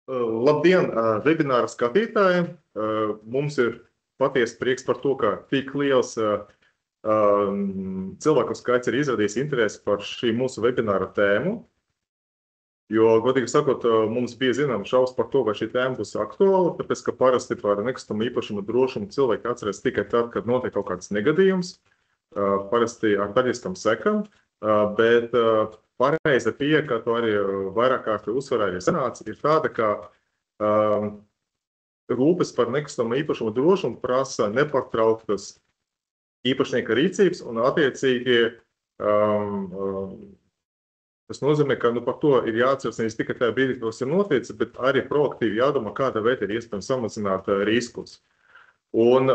Labdien, webināra skatītāji! Mums ir patiesi prieks par to, ka tik liels cilvēku skaits ir izrādījis interesi par šī mūsu webināra tēmu. Jo, godīgi sakot, mums bija zināms šaubas par to, vai šī tēma būs aktuāla, tāpēc, ka parasti par nekustamo īpašumu drošumu cilvēki atceras tikai tad, kad notiek kaut kāds negadījums, parasti ar traģiskām sekām, bet pareiza pieeja, kā to arī vairāk kārt uzsvarēja senāts, ir tāda, ka rūpes par nekustamo īpašumu drošumu prasa nepārtrauktas īpašnieka rīcības un attiecīgi tas nozīmē, ka par to ir jāatceras nevis tikai tajā brīdī, kad tas ir noticis, bet arī proaktīvi jādomā, kādā veidā ir iespējams samazināt riskus. Un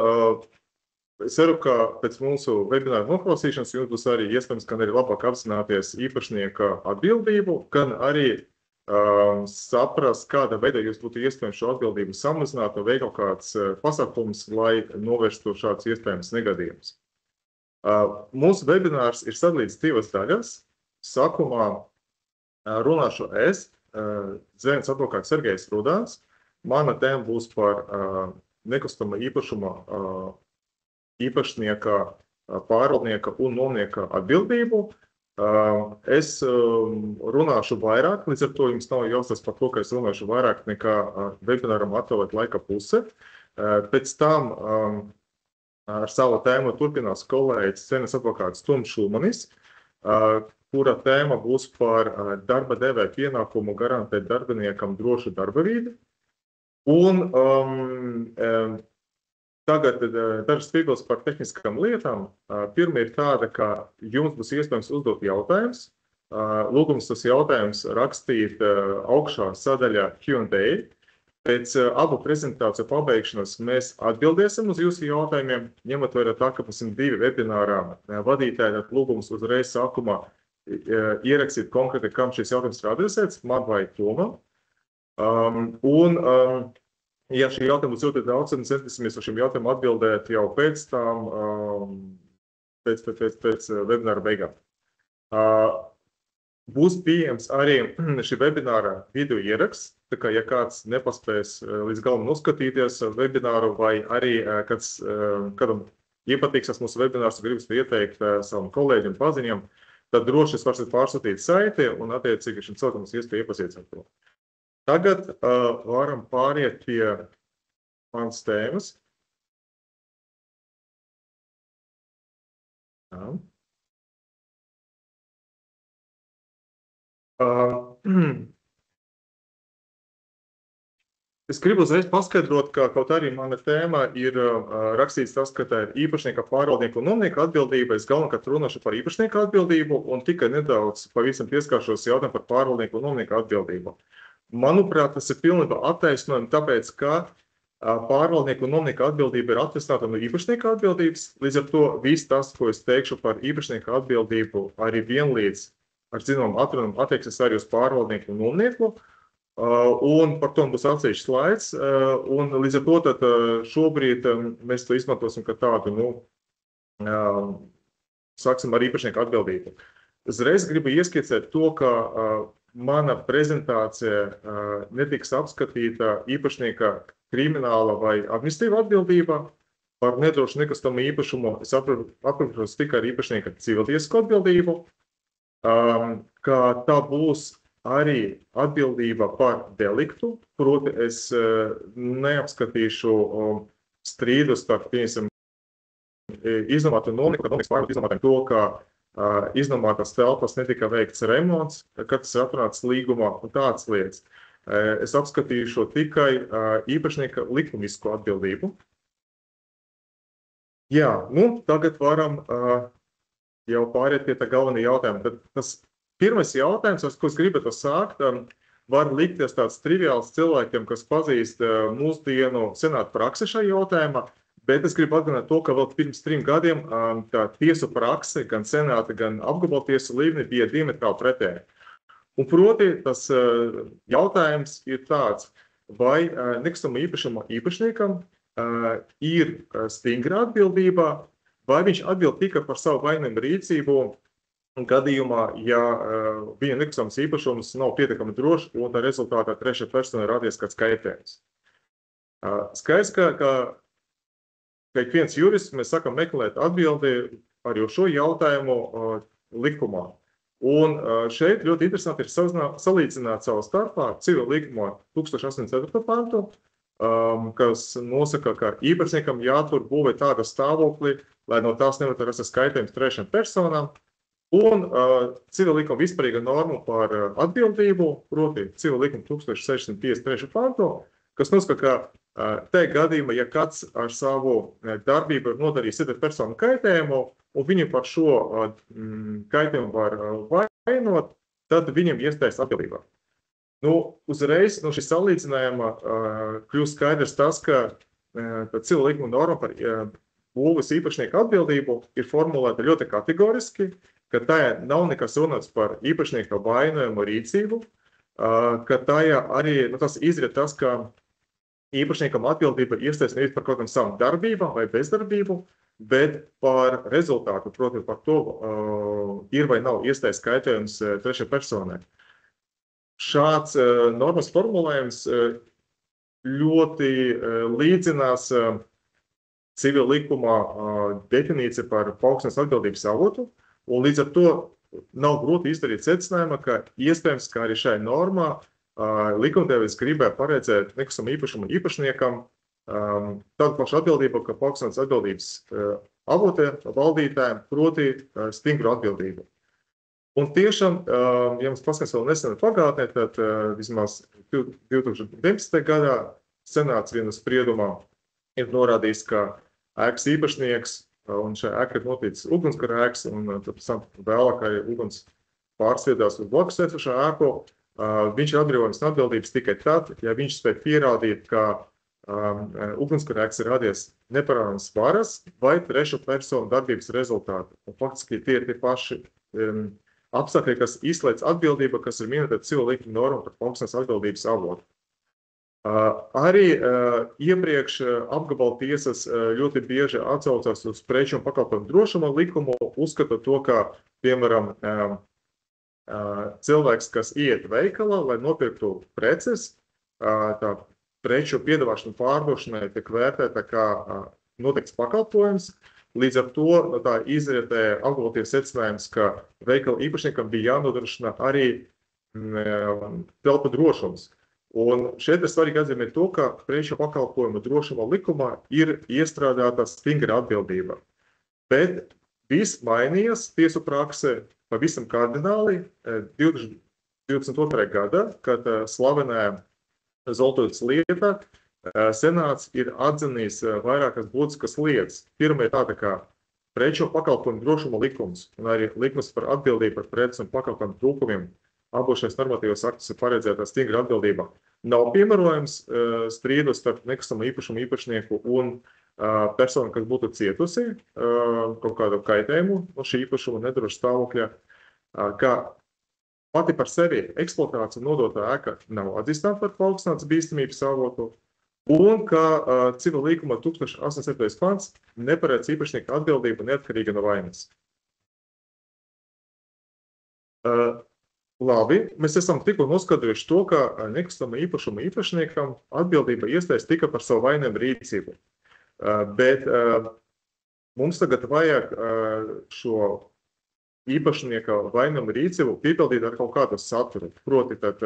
es ceru, ka pēc mūsu webināra noklausīšanas jums būs arī iespējams, gan arī labāk apzināties īpašnieka atbildību, gan arī saprast, kādā veidā jūs būtu iespējams šo atbildību samazināt un veikt kaut kāds pasākums, lai novērstu šādus iespējams negadījumus. Mūsu webinārs ir sadalīts divas daļas. Sākumā runāšu es, Zvēnes advokāts Sergejs Rudāns. Mana tēma būs par nekustama īpašuma īpašnieka, pārvaldnieka un nomnieka atbildību. Es runāšu vairāk, līdz ar to jums nav jāuzstāsta par to, ka es runāšu vairāk nekā webināram atvēlēt laika puse. Pēc tam ar savu tēmu turpinās kolēģis Zvēnes advokāts Toms Šulmanis, kura tēma būs par darba devēja pienākumu garantēt darbiniekam drošu darba vidi. Un tagad dažas piebildes par tehniskām lietām. Pirmā ir tāda, ka jums būs iespējams uzdot jautājumus. Lūgums tas jautājums rakstīt augšā sadaļā Q&A. Pēc abu prezentāciju pabeigšanas mēs atbildēsim uz jūsu jautājumiem, ņemot vērā tā, ka mums ir divi webinārā vadītāji, tad lūgums uzreiz sākumā ierakstīt konkrēti, kam šis jautājums ir adresēts, man vai Tomam. Ja šī jautājuma būs ļoti daudz, tad centīsimies uz šiem jautājumiem atbildēt jau pēc tam, pēc webināra beigām. Būs pieejams arī šī webināra video ieraksts, tā kā ja kāds nepaspēs līdz galam noskatīties webināru vai arī kādam iepatīksies mūsu webinārs, gribas ieteikt savam kolēģim, paziņam, tad droši es varat pārsūtīt saiti un attiecīgi šim cilvēkam mums iespēja iepazīties ar to. Tagad varam pāriet pie manas tēmas. Es gribu uzreiz paskaidrot, ka kaut arī mana tēma ir rakstīts tas, ka tā ir īpašnieka, pārvaldnieka un nomnieka atbildība. Es galvenokārt runāšu par īpašnieka atbildību un tikai nedaudz pavisam pieskāršos jautājumu par pārvaldnieku un nomnieka atbildību. Manuprāt, tas ir pilnībā attaisnojami, tāpēc, ka pārvaldnieku un nomnieka atbildība ir atvesināta no īpašnieka atbildības. Līdz ar to viss tas, ko es teikšu par īpašnieka atbildību, arī vienlīdz ar zināmu atrunumu attieksies arī uz pārvaldnieku un nomnieku. Un par to būs atsevišķs slaids, un līdz ar to tad šobrīd mēs to izmantosim kā tādu, sāksim ar īpašnieku atbildību. Uzreiz gribu ieskicēt to, ka mana prezentācija netiks apskatīta īpašnieka krimināla vai administratīva atbildība. Par nedrošu nekustamo īpašumu es aprobežos tikai ar īpašnieka civiltiesisku atbildību, ka tā būs arī atbildība par deliktu, proti es neapskatīšu strīdus starp, piemēram, iznomātu nomnieku, nomnieks pārvaldnieku iznomātājiem to, ka iznomātās telpas netika veikts remonts, kad tas ir atrunāts līgumā un tādas lietas. Es apskatīšu tikai īpašnieka likumisko atbildību. Jā, tagad varam jau pāriet pie tā galvenā jautājuma. Tad tas pirmais jautājums, ko es gribētu sākt, var likties tāds triviāls cilvēkiem, kas pazīst mūsdienu senāta praksi šajā jautājumā, bet es gribu atgādināt to, ka vēl pirms 3 gadiem tā tiesu prakse, gan senāta, gan apgabaltiesu līmenī bija diametrāli pretēji. Un proti, tas jautājums ir tāds, vai nekustamo īpašuma īpašniekam ir stingra atbildība, vai viņš atbild tikai par savu vainojumu rīcību gadījumā, ja viņa nekustams īpašums nav pietiekami drošs, un tā rezultātā trešā persona radies kāds kaitējums. Skaidrs, ka ik viens jurists, mēs sakam meklēt atbildi arī uz šo jautājumu likumā. Un šeit ļoti interesanti ir salīdzināt savā starpā civila likuma 1084. pantu, kas nosaka, ka īpašniekam jātur būvē tāda stāvoklī, lai no tās nevar rasties kaitējums trešām personām, un civila likuma vispārīga norma par atbildību, proti civila likuma 1653. pantu, kas nosaka, ka tajā gadījumā, ja kāds ar savu darbību ir nodarījis citu personu kaitējumu, un viņu par šo kaitējumu var vainot, tad viņam iestājas atbildībā. Uzreiz no šī salīdzinājuma kļūst skaidrs tas, ka civila likuma norma par būves īpašnieku atbildību ir formulēta ļoti kategoriski, ka tajā nav nekas runāts par īpašnieka vainojumu rīcību, ka tajā arī tas izriet tas, ka īpašniekam atbildība iestājas nevis par kaut kādām savām darbībām vai bezdarbību, bet par rezultātu, proti par to, ir vai nav iestājas kaitējums trešai personai. Šāds normas formulējums ļoti līdzinās civila likumā definīcija par paaugstinātas atbildības avotu, un līdz ar to nav grūti izdarīt secinājumu, ka iespējams, ka arī šai normā likumdevējs gribēja paredzēt nekustamā īpašuma īpašniekam tādu pašu atbildību, ka paaugstinātas atbildības avotē valdītājiem, proti stingru atbildību. Un tiešām, ja mums paskatās vēl nesen pagātnē, tad vismaz 2019. gadā senāts vienā spriedumā ir norādījis, ka ēkas īpašnieks, un šajā ēkā ir noticis ugunskara ēkas, un pēc tam vēlāk arī uguns pārsviedās uz blakus esošo ēku, viņš ir atbrīvojams no atbildības tikai tad, ja viņš spēj pierādīt, ka ugunskara ēkas ir radies neparādāmas varas vai trešu personu darbības rezultāti. Un faktiski tie ir tie paši apstākļi, kas izslēdz atbildība, kas ir minēta civila likuma norma par paaugstinātas atbildības avotu. Arī iepriekš apgabala tiesas ļoti bieži atsaucās uz preču un pakalpojumu drošuma likumu, uzskatot to, ka, piemēram, cilvēks, kas iet veikalā, lai nopirktu preces, tā preču piedāvāšana pārdošanai tiek vērtēta kā noteikts pakalpojums. Līdz ar to tā izrietē apgabala secinājums, ka veikala īpašniekam bija jānodrošina arī telpu drošums. Un šeit ir svarīgi atzīmēt to, ka preču pakalpojumu drošuma likumā ir iestrādāta stingra atbildība. Bet viss mainījās tiesu praksē pavisam kardināli 2022. gadā, kad slavenā Zoltotas lieta senāts ir atzinījis vairākas būtiskas lietas. Pirmā ir tāda kā preču pakalpojumu drošuma likums un arī likums par atbildību par preces un pakalpojumu trūkumiem. Abos šais normatīvos aktus ir paredzēta stingra atbildība. Nav piemērojams strīdus starp nekustamā īpašuma īpašnieku un personu, kas būtu cietusi kaut kādu kaitējumu no šī īpašuma nedroša stāvokļa, ka pati par sevi eksploatācija nodotā ēka nav atzīstāma par paaugstinātas bīstamības avotu, un ka civila likuma 1087. pants neparedz īpašnieka atbildību neatkarīgi no vainas. Labi, mēs esam tikko noskaidrojuši to, ka nekustamā īpašuma īpašniekam atbildība iestājas tikai par savu vainojumu rīcību. Bet mums tagad vajag šo īpašnieka vainojumu rīcību piepildīt ar kaut kādu saturu. Proti, tad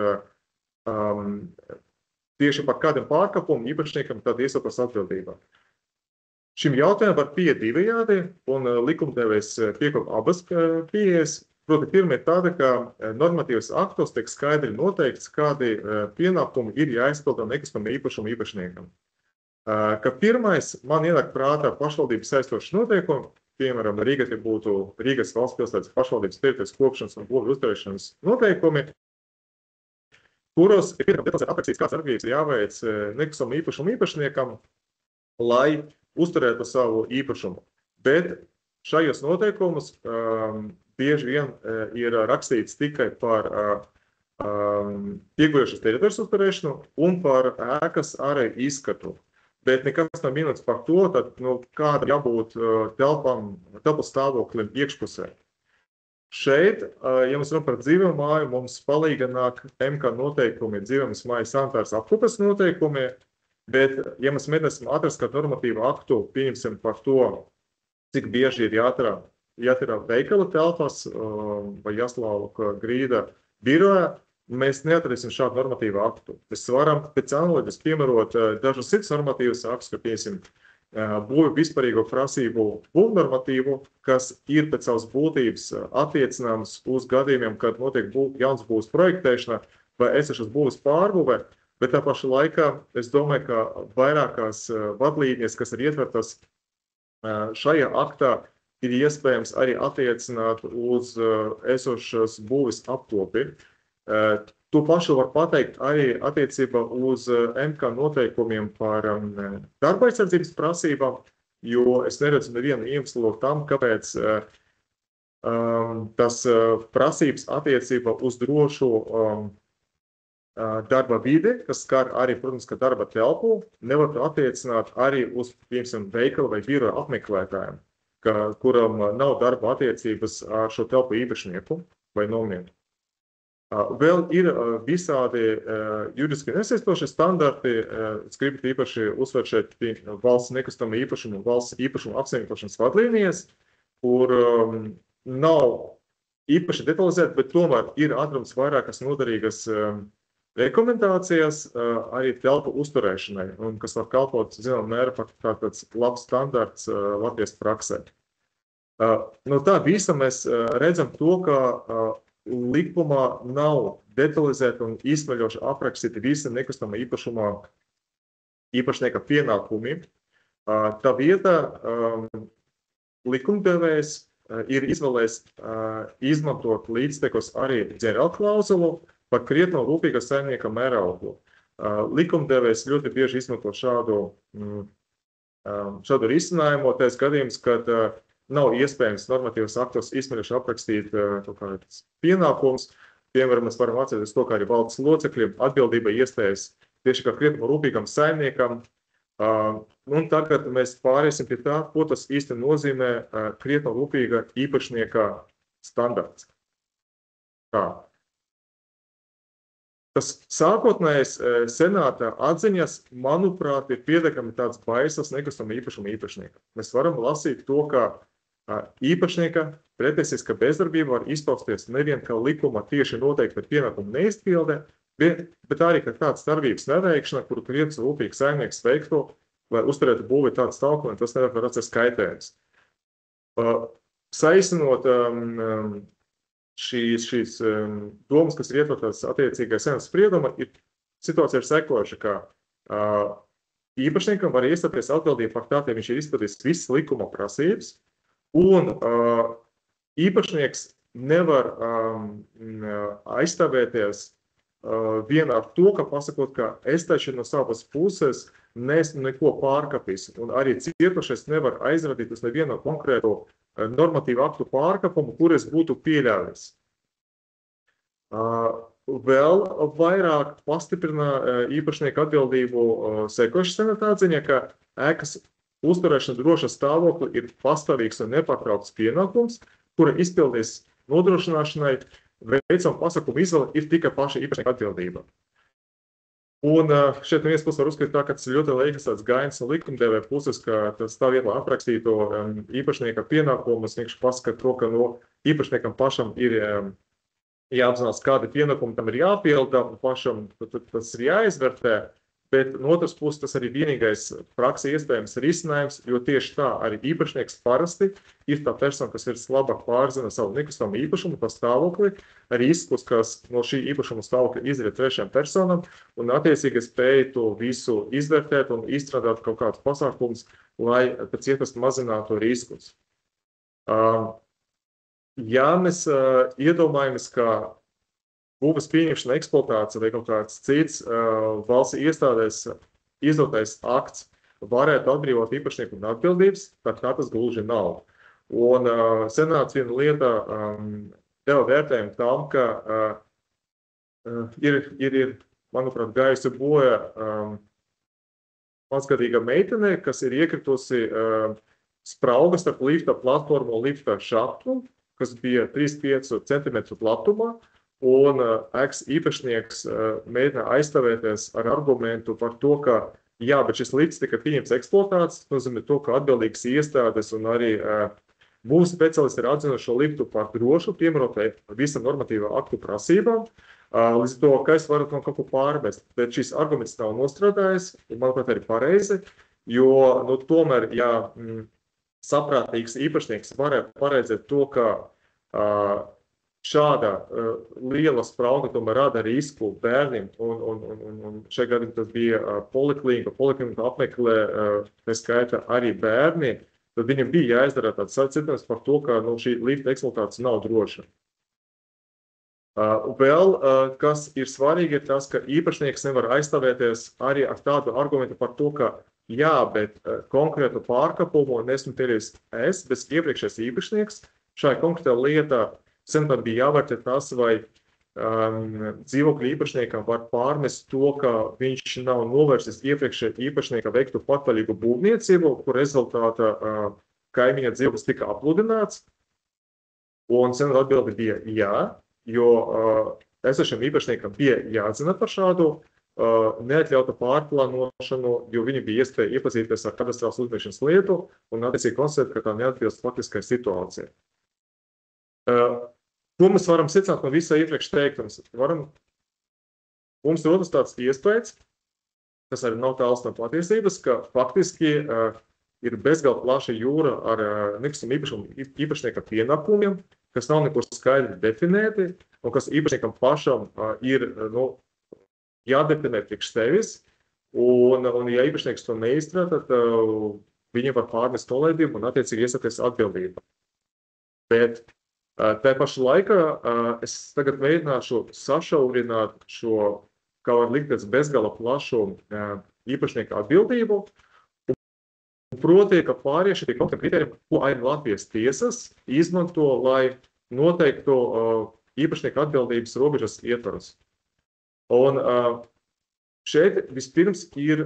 tieši par kādiem pārkāpumiem īpašniekam tad iestājas atbildībā. Šim jautājumam var pieiet divējādi, un likumdevējs piekop abas pieejas. Proti, pirmā ir tāda, ka normatīvas aktos tiek skaidri noteikts, kādi pienākumi ir jāizpilda nekustamā īpašuma īpašniekam. Ka pirmais man ienāk prātā pašvaldības saistošas noteikumi, piemēram, Rīgā būtu Rīgas valsts pilsētas pašvaldības teritorijas kopšanas un būvju uzturēšanas noteikumi, kuros ir pietiekami aprakstīts, kāds darbības ir jāveic nekustamā īpašuma īpašniekam, lai uzturētu savu īpašumu. Bet šajos noteikumus bieži vien ir rakstīts tikai par pieguļošas teritorijas uzturēšanu un par ēkas ārēju izskatu. Bet nekas nav minēts par to, tad, kāda jābūt telpu stāvoklim iekšpusē. Šeit, ja mēs runājam par dzīvo māju, mums palīga nāk MK noteikumi, dzīvības mājas sanitāras apkopes noteikumi, bet, ja mēs mēģināsim atrast kādu normatīvu aktu, pieņemsim par to, cik bieži ir jāatrā veikala telpas vai jāslauka grīda birojā, mēs neatradīsim šādu normatīvu aktu. Mēs varam pēc analoģijas piemērot dažus citus normatīvus aktus, ka piesim būvu vispārīgo prasību būvnormatīvu, kas ir pēc savas būtības attiecināms uz gadījumiem, kad notiek jauns būvs projektēšana vai esošas būvs pārbūve, bet tā paša laikā es domāju, ka vairākās vadlīnijas, kas ir ietvertas šajā aktā, ir iespējams arī attiecināt uz esošas būves apkopi. To pašu var pateikt arī attiecībā uz MK noteikumiem par darba aizsardzības prasībām, jo es neredzu nevienu iemeslu tam, kāpēc tas prasības attiecībā uz drošu darba vidi, kas skar arī, protams, ka darba telpu, nevar attiecināt arī uz, piemēram, veikalu vai biroja apmeklētājiem, kuram nav darba attiecības ar šo telpu īpašnieku vai nomnieku. Vēl ir visādi juridiski nesaistošie standarti. Es gribu īpaši uzsvērt šeit valsts nekustamo īpašumu, valsts īpašumu apsaimniekošanas vadlīnijas, kur nav īpaši detalizēti, bet tomēr ir atrams vairākas noderīgas rekomendācijas arī telpu uzturēšanai, un kas var kalpot, zinām, mērā par tāds labs standarts Latvijas praksē. No tā visa mēs redzam to, ka likumā nav detalizēti un izsmeļoši aprakstīti visi nekustamā īpašumā īpašnieka pienākumi. Tā vietā likumdevējs ir izvēlējis izmantot līdztekus arī ģenerālklauzulu par krietno rūpīga saimnieka mērauklu. Likumdevējs ļoti bieži izmanto šādu risinājumu, tais gadījums, kad nav iespējams normatīvas aktos izsmeļoši aprakstīt kaut kādus pienākumus. Piemēram, mēs varam atcerēties to, kā arī valdes locekļiem atbildība iestājas tieši kā krietni rūpīgam saimniekam. Un tagad mēs pāriesim pie tā, ko tas īsti nozīmē krietni rūpīga īpašnieka standarts. Kā? Tas sākotnējais senāta atziņas, manuprāt, ir pietiekami tāds baisas nekustamā īpašuma īpašnieka. Mēs varam lasīt to, ka īpašnieka pretiesiska bezdarbība var izpausties nevien kā likuma tieši noteikti pienākumu neizpilde, bet arī kā tāds darbības neveikšana, kuru krietni rūpīgs saimnieks veiktu, lai uzturētu būvi tādu stāvokli, un tas nevar redzēt kaitējums. Saīsinot šīs domas, kas ir ietvertas attiecīgajā senāta spriedumā, situācija ir sekoša, ka īpašniekam var iestāties atbildība par tā, ja viņš ir izpildījis visas likuma prasības, un īpašnieks nevar aizstāvēties vien ar to, ka pasakot, ka es taču no savas puses neesmu neko pārkāpis, un arī cietušais nevar aizrādīt uz nevienu konkrētu normatīvu aktu pārkāpumu, kur es būtu pieļāvis. Vēl vairāk pastiprina īpašnieku atbildību sekoša senāta atziņa, ka ēkas uzturēšana droša stāvokli ir pastāvīgs un nepārtraukts pienākums, kura izpildies nodrošināšanai veicam pasakumu izvēle ir tikai paša īpašnieka atbildība. Un šeit no vienas puses var uzskatīt tā, ka tas ļoti liekas tāds gainis no likumdevēja puses, ka tas tā vietā aprakstīto īpašnieka pienākumus, vienkārši pasaka to, ka no īpašniekam pašam ir jāapzinās, kādi pienākumi tam ir jāpilda, un pašam tas ir jāizvērtē. Bet no otras puses tas arī vienīgais praksē iespējams risinājums, jo tieši tā arī īpašnieks parasti ir tā persona, kas ir labāk pārzina savu nekustamo īpašumu, tā stāvokli, riskus, kas no šī īpašuma stāvokļa izriet trešajām personām, un attiecīgi spēj to visu izvērtēt un izstrādāt kaut kādus pasākumus, lai pēc iespējas mazinātu riskus. Ja mēs iedomājamies, ka būvas pieņemšana, eksploatācija vai kaut kāds cits valsts iestādēs izdotais akts varētu atbrīvot īpašnieku no atbildības, tad tā tas gluži nav. Un senāts viena lieta deva vērtējumu tam, ka ir manuprāt, gājusi bojā mazgadīga meitene, kas ir iekritusi sprauga starp lifta platformu un lifta šahtu, kas bija 3,5 centimetru platumā, un ēkas īpašnieks mēģināja aizstāvēties ar argumentu par to, ka jā, bet šis lifts tika pieņemts eksploatāts, nozīmē to, ka atbildīgas iestādes un arī būvniecības speciālisti ir atzinuši šo liftu par drošu, piemērotai visam normatīvā aktu prasībām. Līdz ar to, ka es varu no kaut ko pārmest, bet šis arguments nav nostrādājis, manuprāt, arī pareizi, jo tomēr, ja saprātīgs īpašnieks varētu paredzēt to, ka šāda liela sprauga tomēr rada risku bērniem, un šajā gadījumā tas bija poliklinika apmeklē, tā skaitā arī bērni, tad viņam bija jāizdara tāds secinājums par to, ka šī lifta eksploatācija nav droša. Vēl, kas ir svarīgi, ir tas, ka īpašnieks nevar aizstāvēties arī ar tādu argumentu par to, ka jā, bet konkrētu pārkāpumu nesmu pieļaujis es, bet iepriekšējais īpašnieks. Šajā konkrētā lietā centrā bija jāvērtē tas, vai dzīvokļu īpašniekam var pārmest to, ka viņš nav novērsis iepriekšējā īpašnieka veiktu patvaļīgu būvniecību, kur rezultātā kaimiņa dzīvoklis tika apludināts. Un centrā atbilde bija jā, jo esošiem īpašniekam bija jāatzina par šādu neatļautu pārplānošanu, jo viņi bija iespēja iepazīties ar kadastrāls uzmēšanas lietu un attiecīgi konstatēt, ka tā neatbilst faktiskai situācijai. Ko mēs varam secināt no visā iepriekš teiktums? Mums rodas tāds iespējas, kas arī nav tāls no patiesības, ka faktiski ir bezgalīgi plaša jūra ar nekustamā īpašnieka pienākumiem, kas nav nekur skaidri definēti, un kas īpašniekam pašam ir jādefinē priekš sevis, un ja īpašnieks to neizstrādā, tad viņiem var pārmest nolaidību un attiecīgi iesaistīties atbildību. Bet tā paša laikā es tagad mēģināšu sašaurināt šo, kā var likties, bezgala plašu īpašnieku atbildību. Proti, ka pārieši tie konkrēti kriteriji, ko arī Latvijas tiesas izmanto, lai noteiktu īpašnieku atbildības robežas ietvaros. Un šeit vispirms ir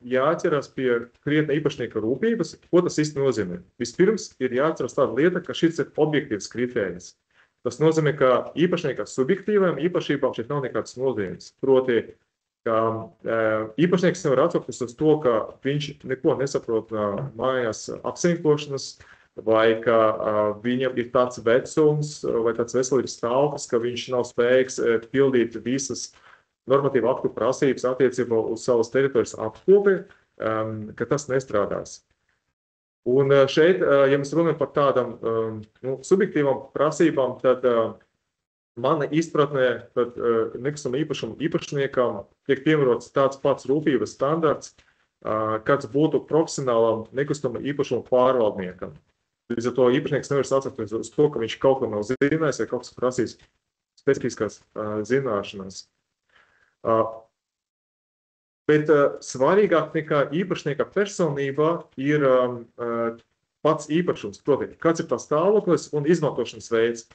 jāatcerās pie krietna īpašnieka rūpības, ko tas īsti nozīmē. Vispirms ir jāatcerās tāda lieta, ka šis ir objektīvs kritērijs. Tas nozīmē, ka īpašnieka subjektīvajām īpašībām šeit nav nekāds nozīmes. Proti, ka īpašnieks nevar atsaukties uz to, ka viņš neko nesaprot mājās apsīkošanas, vai ka viņam ir tāds vecums vai tāds veselības stāvoklis, ka viņš nav spējīgs pildīt visas normatīva aktu prasības attiecībā uz savas teritorijas apkopi, ka tas nestrādās. Un šeit, ja mēs runājam par tādām subjektīvām prasībām, tad mana izpratnē, tad nekustamā īpašuma īpašniekam tiek piemērots tāds pats rūpības standarts, kāds būtu profesionālam nekustamā īpašuma pārvaldniekam. Līdz ar to īpašnieks nevar atsaukties uz to, ka viņš kaut ko nav zinājis vai kaut kas prasīs specifiskās zināšanas. Bet svarīgāk nekā īpašnieka personībā ir pats īpašums, proti, kāds ir tā stāvoklis un izmantošanas veids.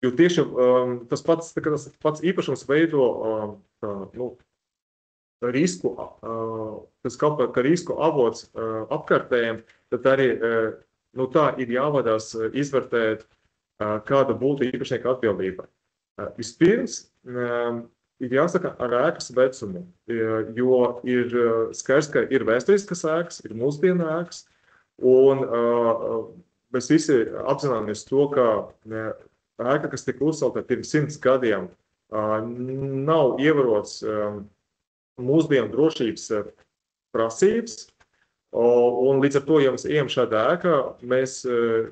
Jo tieši tas pats īpašums veido risku, tas kaut kā risku avots apkārtējiem, tad arī tā ir jāvadās izvērtēt, kāda būtu īpašnieka atbildība. Vispirms ir jāsaka ar ēkas vecumu, jo ir skaidrs, ka ir vēsturiskas ēkas, ir mūsdienu ēkas, un mēs visi apzināmies to, ka ēka, kas tika uzcelta pirms 100 gadiem, nav ievērots mūsdienu drošības prasības, un līdz ar to, ja mēs ejam šādā ēkā, mēs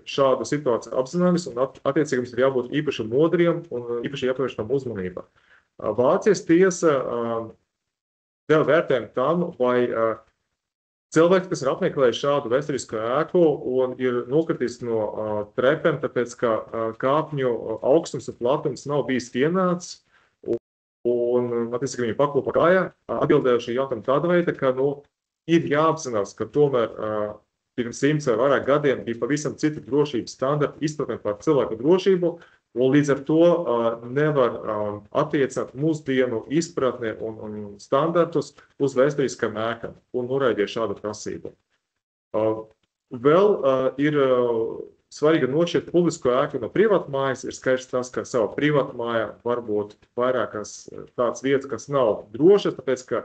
šādu situāciju apzināmies, un attiecīgi mums ir jābūt īpaši modriem un īpaši jāpievērš tam uzmanība. Vācijas tiesa deva vērtējumu tam, vai cilvēks, kas ir apmeklējis šādu vēsturisku ēku un ir nokritīs no trepēm, tāpēc, ka kāpņu augstums un platums nav bijis vienāds, un attiecīgi viņi paklūpa kājā, atbildējuši jautājumu tāda veida, ka ir jāapzinās, ka tomēr pirms 100 vai vairāk gadiem bija pavisam citi drošības standarti izpratnē par cilvēku drošību, un līdz ar to nevar attiecināt mūsdienu izpratni un standartus uz vēsturiskām ēkām un noraidīt šādu prasību. Vēl ir svarīgi nošķirt publisko ēku no privātu mājas. Ir skaidrs tas, ka savā privātu mājā var būt vairākas tādas vietas, kas nav drošas, tāpēc, ka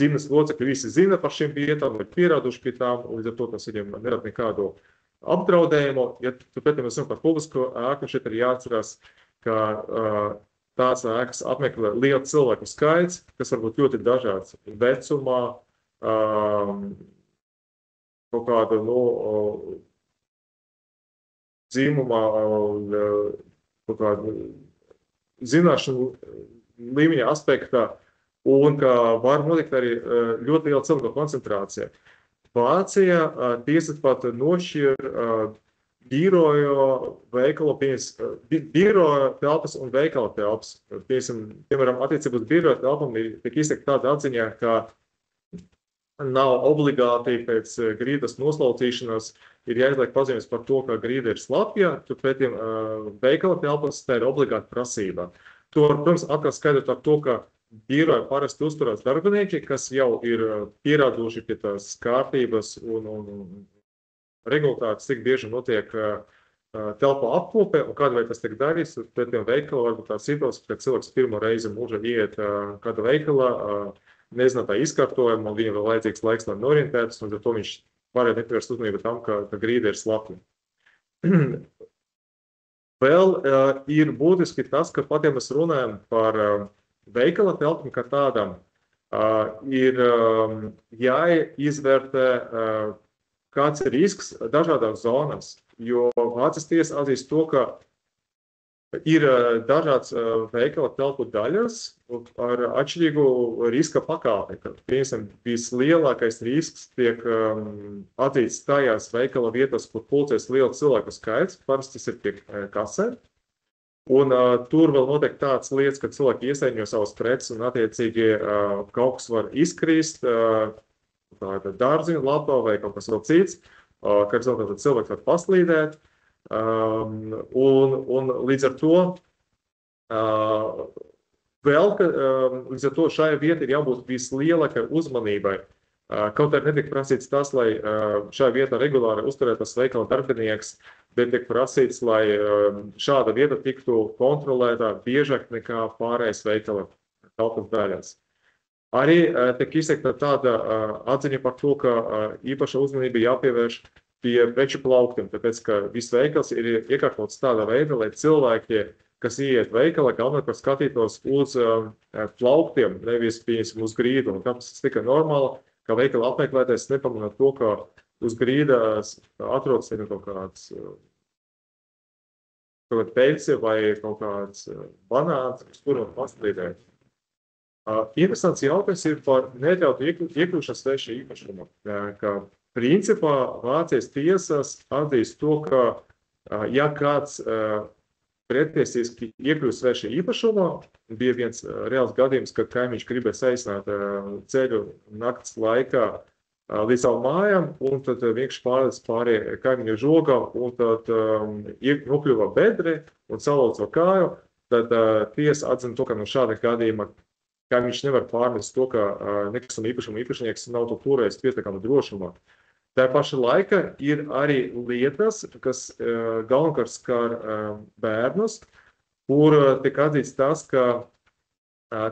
ģimenes locekļi visi zina par šīm vietām, ir pieraduši pie tām, un līdz ar to tas viņiem nerada nekādu apdraudējumu. Ja turpēc mēs runājam par publisko ēku, šeit ir jāatcerās, ka tās ēkas apmeklē liela cilvēku skaits, kas var būt ļoti dažāds vecumā, kaut kāda, dzīmumā, kaut kāda zināšanu līmeņa aspektā, un ka var notikt arī ļoti liela cilvēku koncentrācija. Vācijā tiesas pat nošķir biroja telpas un veikala telpas. Piemēram, attiecībā uz biroja telpām tiek izteikta tāda atziņā, ka nav obligāti pēc grīdas noslaucīšanas ir jāizliek pazīmes par to, ka grīda ir slapja, turpretī veikala telpas tā ir obligāta prasība. To, protams, atkal skaidrot ar to, ka biroja parasti uzturās darbinieki, kas jau ir pieraduši pie tās kārtības un regulāri, cik bieži notiek telpa apkope, un kāda vai tas tiek darīts, pret tiem veikala varbūt tā situācija, ka cilvēks pirmo reizi mūžā iet kāda veikala, nezina tā izkārtojuma, un viņam vēl vajadzīgs laiks, lai norientētas, un ar to viņš varētu nepievērst uzmanību tam, ka grīda ir slapja. Vēl ir būtiski tas, ka pat ja mēs runājam par veikala telpām kā tādam, ir jāizvērtē, kāds ir risks dažādās zonās, jo Vācijas tiesa atzīst to, ka ir dažāds veikala telpu daļas ar atšķirīgu riska pakāpi. Piemēram, vislielākais risks tiek atzīts tajās veikala vietās, kur pulcēs liela cilvēku skaits, parasti tas ir pie kasēm. Un tur vēl notiek tādas lietas, ka cilvēki iesaiņo savas preces un attiecīgi kaut kas var izkrist, dārziņu lapā vai kaut kas vēl cits, kad cilvēks var paslīdēt. Un līdz ar to līdz ar to šai vietai ir jābūt vislielākai uzmanībai. Kaut arī netiek prasīts tas, lai šai vietā regulāri uzturētas veikala darbinieks, bet tiek prasīts, lai šāda vieta tiktu kontrolēta biežāk nekā pārējais veikala telpas daļās. Arī tiek izteikta tāda atziņa par to, ka īpaša uzmanība jāpievērš pie preču plauktiem, tāpēc, ka viss veikals ir iekārtots tādā veidā, lai cilvēki, kas ieiet veikalā, galvenokārt skatītos uz plauktiem, nevis uz grīdu. Un tāpēc tas tikai normāli, ka veikala apmeklētājs nepamanā to, ka uz grīdas atrodas kaut kāds peļce vai kaut kāds banāns, uz kuru var paslīdēt. Interesants jautājums ir par neļautu iekļūšanu svešā īpašumā, ka principā Vācijas tiesas atzīst to, ka ja kāds pretiesiski iekļūst svešā īpašumā, bija viens reāls gadījums, kad kaimiņš gribēja saīsināt ceļu nakts laikā līdz savu mājām, un tad vienkārši pārlec pāri kaimiņu žogam, un tad nokļuva bedri un salauca kāju, tad tiesa atzina to, ka no šāda gadījuma kaimiņš nevar pārnest to, ka nekustamā īpašuma īpašnieks nav to turējis pietiekami drošumā. Tā paša laika ir arī lietas, kas galvenokārt skar bērnus, kur tiek atzīts tas, ka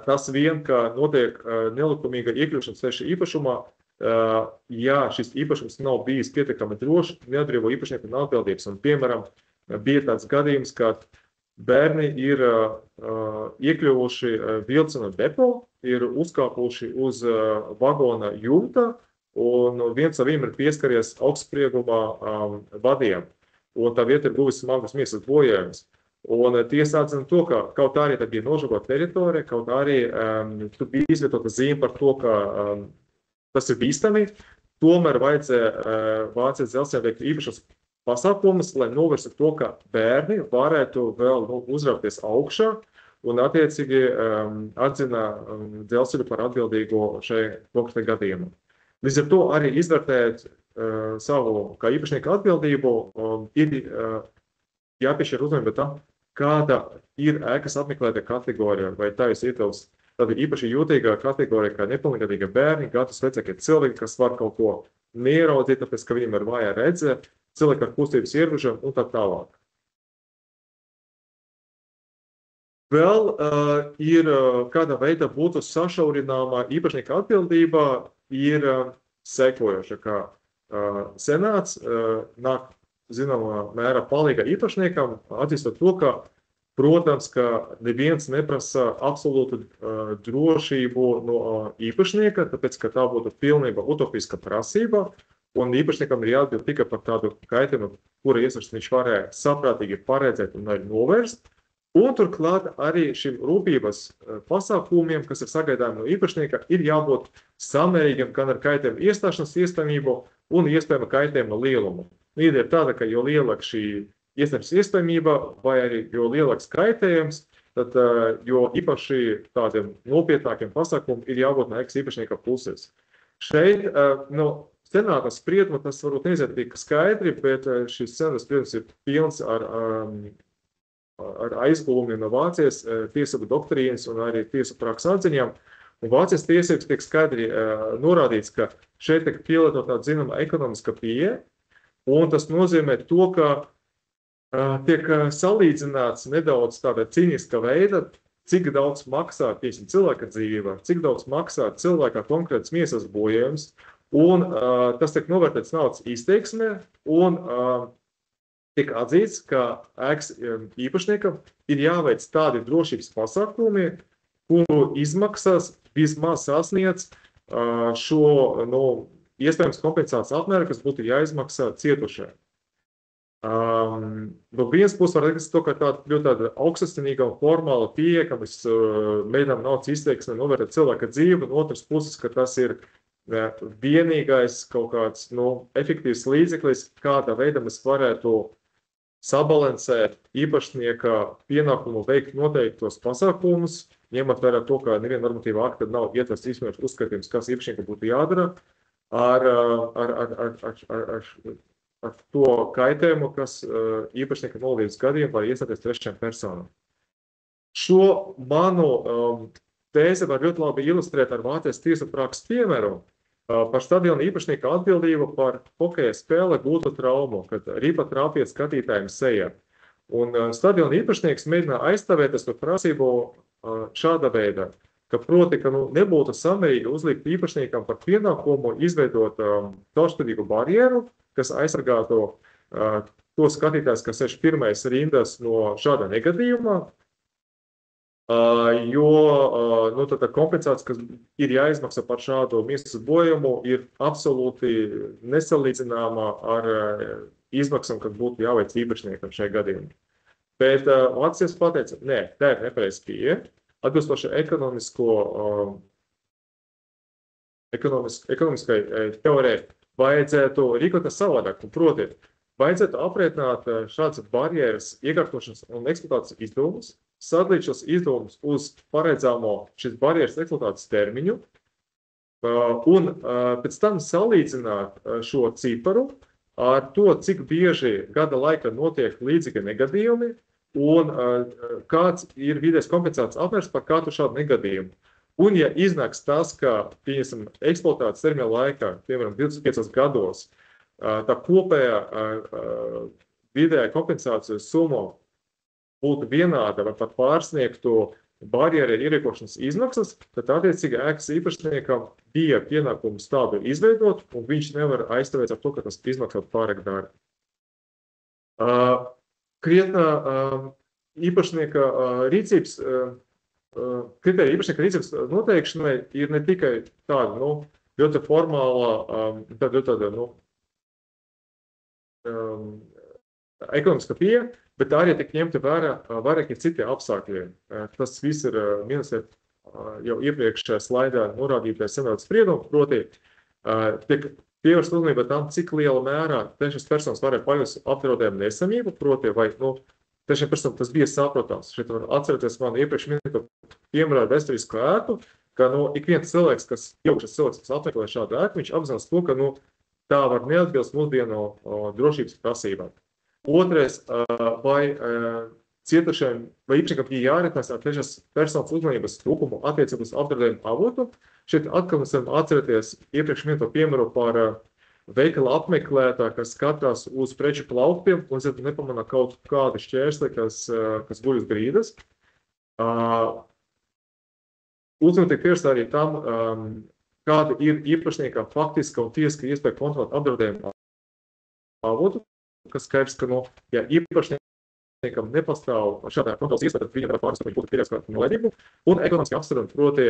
tas vien, ka notiek nelikumīga iekļūšana svešā īpašumā, ja šis īpašums nav bijis pietiekami drošs, neatbrīvo īpašnieku no atbildības. Un, piemēram, bija tāds gadījums, kad bērni ir iekļuvuši vilciena depo, ir uzkāpuši uz vagona jumta, un viens ar viņiem ir pieskaries augstsprieguma vadiem, un tā vieta ir guvis smagas miesas bojājumus. Un tiesa atzina to, ka kaut arī tā bija nožogota teritorija, kaut arī tur bija izvietota zīme par to, ka tas ir bīstami, tomēr vajadzēja Vācijas dzelzceļam veikt īpašas pasākumus, lai novērstu to, ka bērni varētu vēl uzrāpties augšā, un attiecīgi atzina dzelzceļu par atbildīgo šai konkrētai gadījumam. Līdz ar to arī izvērtēt savu kā īpašnieku atbildību, ir jāpiešķir uzmanība tam, kāda ir ēkas apmeklēta kategorija, vai tā jūs ietilpst tāda īpaši jūtīgā kategorija, kā nepilngadīga bērni, gatus vecākie cilvēki, kas var kaut ko neieraudzīt, tāpēc, ka viņiem ir vāja redze, cilvēki ar kustības ierobežojumu un tā tālāk. Vēl ir kādā veidā būtu sašaurināmā īpašnieka atbildībā ir sekojoša, ka senāts nāk zināmā mērā palīga īpašniekam, atzīstot to, ka, protams, ka neviens neprasa absolūtu drošību no īpašnieka, tāpēc, ka tā būtu pilnībā utopiska prasība, un īpašniekam ir jāatbild tikai par tādu kaitējumu, kura iespējams viņš varēja saprātīgi paredzēt un arī novērst. Un turklāt arī šim rūpības pasākumiem, kas ir sagaidāmi no īpašnieka, ir jābūt samērīgiem gan ar kaitējumu iestāšanas iespējamību un iespējama kaitējuma lielumu. Ideja ir tāda, ka jo lielāka šī iespējamība vai arī jo lielāks kaitējums, tad jo īpaši tādiem nopietnākiem pasākumiem ir jābūt no īpašnieka puses. Šeit no senāta sprieduma tas varbūt neiziet tik skaidri, bet šis senāta spriedums ir pilns ar aizgūmiem no Vācijas tiesību doktrīnas un arī tiesu prakses atziņām. Un Vācijas tiesības tiek skaidri norādīts, ka šeit tiek pielietot tāda zināma ekonomiska pieeja, un tas nozīmē to, ka tiek salīdzināts nedaudz tāda cīniska veida, cik daudz maksā cilvēka dzīvība, cik daudz maksā cilvēka konkrēts miesas bojājums, un tas tiek novērtēts naudas izteiksmē, un tiek atzīts, ka ēkas īpašniekam ir jāveic tādi drošības pasākumi, kuru izmaksas vismaz sasniedz šo iespējams kompensācijas apmēru, kas būtu jāizmaksā cietušajam. No vienas puses var teikt, ka tāda ļoti tāda augstasinīga un formāla pieeja, ka mēs mēģinām naudas izteiksmē novērtēt cilvēka dzīvi, un otras puses, ka tas ir vienīgais kaut kāds efektīvs līdzeklis, kādā veidā mēs varētu sabalansēt īpašnieka pienākumu veikt noteiktos pasākumus, ņemot vērā to, ka neviena normatīva akta nav ietverts īstenībā uzskatījums, kas īpašniekam būtu jādara, ar to kaitējumu, kas īpašnieka nolīdz gadiem var iestāties trešajām personām. Šo manu tēzi var ļoti labi ilustrēt ar Vācijas tiesu prakses piemēru par stadiona īpašnieka atbildību par hokeja spēle gūtu traumu, kad ripa trāpīja skatītājiem sejā. Un stadiona īpašnieks mēģina aizstāvēties par prasību šāda veida, ka proti, ka nebūtu samērīgi uzlikt īpašniekam par pienākumu izveidot caurspīdīgu barjeru, kas aizsargātu to skatītājs, kas sēž pirmais rindas no šāda negadījuma, jo tā kompensācija, kas ir jāizmaksā par šādu miesas bojumu, ir absolūti nesalīdzināma ar izmaksām, kas būtu jāveic īpašniekam šajā gadījumā. Bet Vācijas pateica, nē, tā ir nepareiz pieeja. Atbilstoši ekonomiskai teorijai vajadzētu rīkoties savādāk. Proti, vajadzētu aprēķināt šādas barjeras iekārtošanas un eksploatācijas izdevumus, sadalīt šos izdevumus uz paredzāmo šīs barjeras eksploatācijas termiņu un pēc tam salīdzināt šo ciparu ar to, cik bieži gada laikā notiek līdzīgi negadījumi un kāds ir vidējais kompensācijas apmērs par katru šādu negadījumu. Un, ja iznāks tas, ka, pieņemsim, eksploatācijas termiņa laikā, piemēram, 25 gados, tā kopējā vidējā kompensācijas summa būtu vienāda vai pat pārsniegtu barjeru ierīkošanas izmaksas, tad attiecīgi ēkas īpašniekam bija pienākums tādu izveidot, un viņš nevar aizstāvēt ar to, ka tas izmaksātu pārāk dārgi. Krietnā īpašnieka rīcības, kritērija īpašnieka rīcības noteikšanai ir ne tikai tāda, ļoti formāla, tāda, ekonomiska pieeja, bet arī tiek ņemti vērā vairāki citi apstākļi. Tas viss ir minēts jau iepriekšējā slaidā norādītais senāta spriedums, proti tiek pievērsta uzmanība tam, cik liela mērā trešās personas varēja pajust apdraudējumu nesamību, proti vai trešajām personām tas bija saprotams. Šeit var atcerēties manu iepriekš minēto piemēru ar vēsturisku ēku, ka ik viens cilvēks, kas apmeklē šādu ēku, viņš apzinās to, ka tā var neatbilst mūsdienu drošības prasībām. Otrais, vai cietušajiem vai īpašniekam bija jāretinās ar trešās personas uzmanības trūkumu attiecībā uz apdraudējumu avotu. Šeit atkal mēs varam atcerēties iepriekš minēto piemēru par veikala apmeklētāji, kas skatās uz preču plauktiem un nepamanā kaut kādu šķērsli, kas guļ uz grīdas. Uzmanīgi tiek pievērsta arī tam, kāda ir īpašnieka faktiska un tiesiska iespēja kontrolēt apdraudējumu avotu, kas skaidrs, ka, ja īpašniekam nepastāv šādā kontrolas iespēja, tad viņam var pārnest, ka viņš būtu pierādījis kādu nolaidību, un ekonomiski apsverot, proti,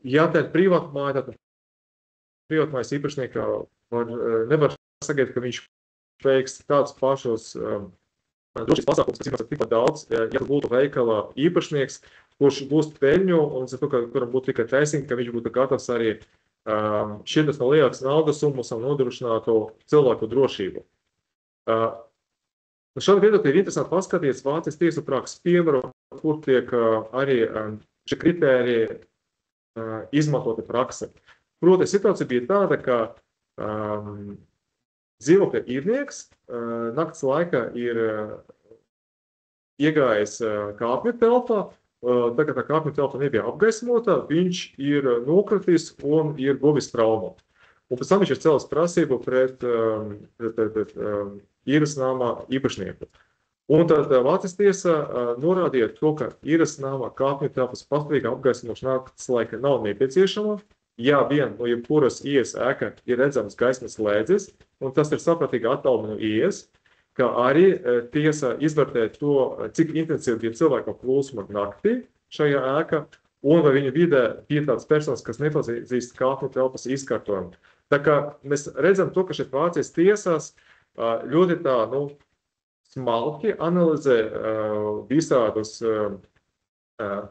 ja tā ir privāta māja, tad privātmājas īpašniekā nevar sagaidīt, ka viņš veiks tādus pašus drošības pasākumus, kas ir tikpat daudz, ja būtu veikala īpašnieks, kurš gūst peļņu, un kuram būtu tikai taisnīgi, ka viņš būtu gatavs arī šķirtas no lielākas naudas summas un nodrošinātu cilvēku drošību. Šādi viedokļi ir interesanti paskatīties Vācijas tiesu prakses piemēru, kur tiek arī šie kritēriji izmantoti praksē. Proti, situācija bija tāda, ka dzīvokļa īrnieks nakts laikā ir iegājis kāpņu telpā. Tagad tā kāpņu telpa nebija apgaismota, viņš ir nokritis un ir guvis traumu. Un pēc tam viņš ir cēlis prasību pret īres nama īpašnieku. Un tad Vācijas tiesa norādīja to, ka īres nama kāpņu telpas pastāvīga apgaismošana nakts laika nav nepieciešama, ja vien no jebkuras ielas ēka ir redzams gaismas slēdzis, un tas ir saprātīgi attālumi no ielas, kā arī tiesa izvērtē to, cik intensīvi bija cilvēka plūsma naktī šajā ēkā, un vai viņa vidē bija tāds personas, kas nepazīst kāpņu telpas izkārtojumu. Tā kā mēs redzam to, ka šeit Vācijas tiesās ļoti tā, smalki analizē visādus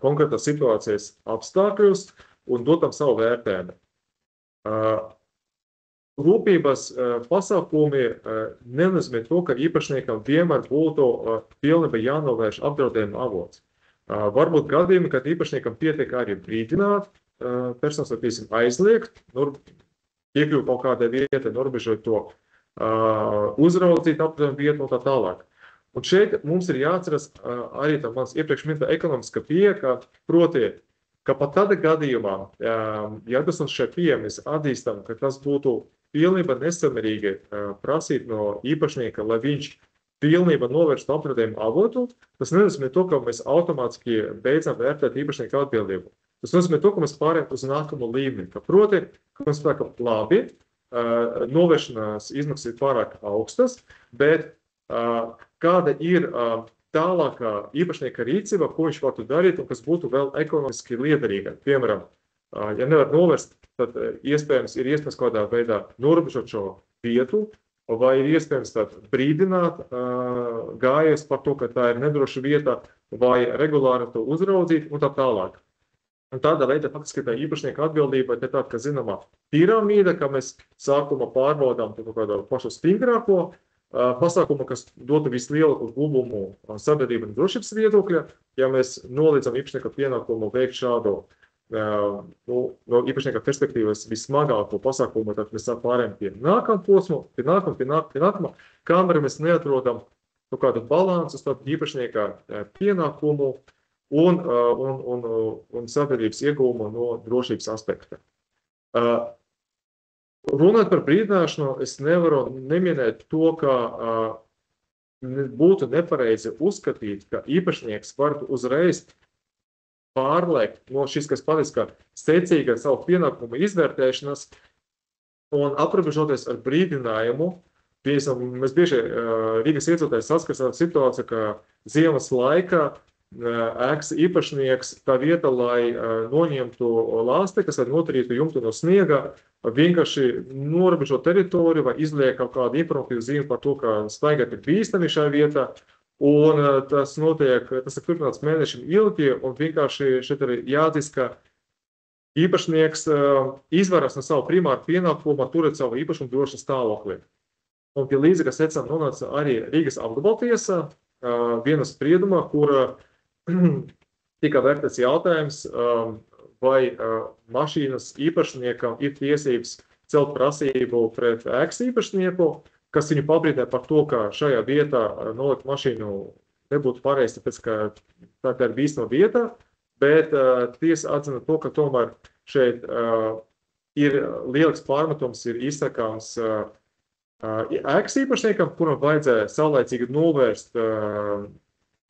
konkrētās situācijas apstākļus un dod tam savu vērtējumu. Rūpības pasākumi nenozīmē to, ka īpašniekam vienmēr būtu pilnībā jānovērš apdraudējuma avots. Varbūt gadījumi, kad īpašniekam pietiek arī brīdināt, personas var aizliegt, iekļūt kaut kādai vietai, norobežot to, uzraudzīt apdraudējumu vietu un tā tālāk. Un šeit mums ir jāatceras arī tā mans iepriekš minētā ekonomiska pieeja, proti, ka pat tādā gadījumā, ja tas mums šeit pieejam, mēs atzīstam, ka tas būtu pilnībā nesamērīgi prasīt no īpašnieka, lai viņš pilnībā novērstu apdraudējumu avotu, tas nenozīmē to, ka mēs automātiski beidzam vērtēt īpašnieku atbildību. Tas nozīmē to, ka mēs pārējām uz nākamo līmeni, ka proti, ka mēs sākam labi, novēršanās izmaksas ir pārāk augstas, bet kāda ir tālākā īpašnieka rīcība, ko viņš varētu darīt un kas būtu vēl ekonomiski liederīga. Piemēram, ja nevar novērst, tad iespējams kādā veidā norobežot šo vietu, vai ir iespējams brīdināt gājējus par to, ka tā ir nedroša vieta, vai regulāri to uzraudzīt un tā tālāk. Un tādā veidā faktiski tā īpašnieka atbildība ir tāda, ka zināmā piramīda, ka mēs sākumā pārbaudām kādu pašu stingrāko pasākumu, kas dotu vislielāko guvumu sabiedrībai un drošības viedokļa, ja mēs noliedzam īpašnieka pienākumu veikt šādu no īpašnieka perspektīvas vismagāko pasākumu, tad mēs pārējām pie nākamā posma, pie nākamā, kamēr mēs neatrodam kādu balansu starp īpašnieka pienākumu un sabiedrības ieguvumu no drošības aspekta. Runāt par brīdināšanu, es nevaru neminēt to, ka būtu nepareizi uzskatīt, ka īpašnieks var uzreiz pārliekt no šīs, kas patiesībā steicīga savu pienākumu izvērtēšanas un aprobežoties ar brīdinājumu. Mēs bieži Rīgas iedzīvotāji saskars ar situāciju, ka ziemas laikā ēkas īpašnieks tā vieta, lai noņemtu lāstekas vai notarītu jumtu no sniega, vienkārši norobežo teritoriju vai izliek kaut kādu informatīvu zīmi par to, ka staigāt ir bīstami šajā vietā. Un tas ir turpināts mēnešiem ilgi, un vienkārši šeit ir jāatzīst, ka īpašnieks izvairās no savu primāru pienākumu turēt savu īpašumu drošu stāvokli. Un pie līdzīga secinājuma nonāca arī Rīgas apgabaltiesa viena spriedumā, kura tika vērtēts jautājums, vai mašīnas īpašniekam ir tiesības celt prasību pret ēkas īpašnieku, kas viņu pabrīdē par to, ka šajā vietā nolikt mašīnu nebūtu pareizi, tāpēc, ka tā ir bīstama vieta, bet tiesa atzina to, ka tomēr šeit ir liels pārmetums ir izsakāms ēkas īpašniekam, kuram vajadzēja saulaicīgi novērst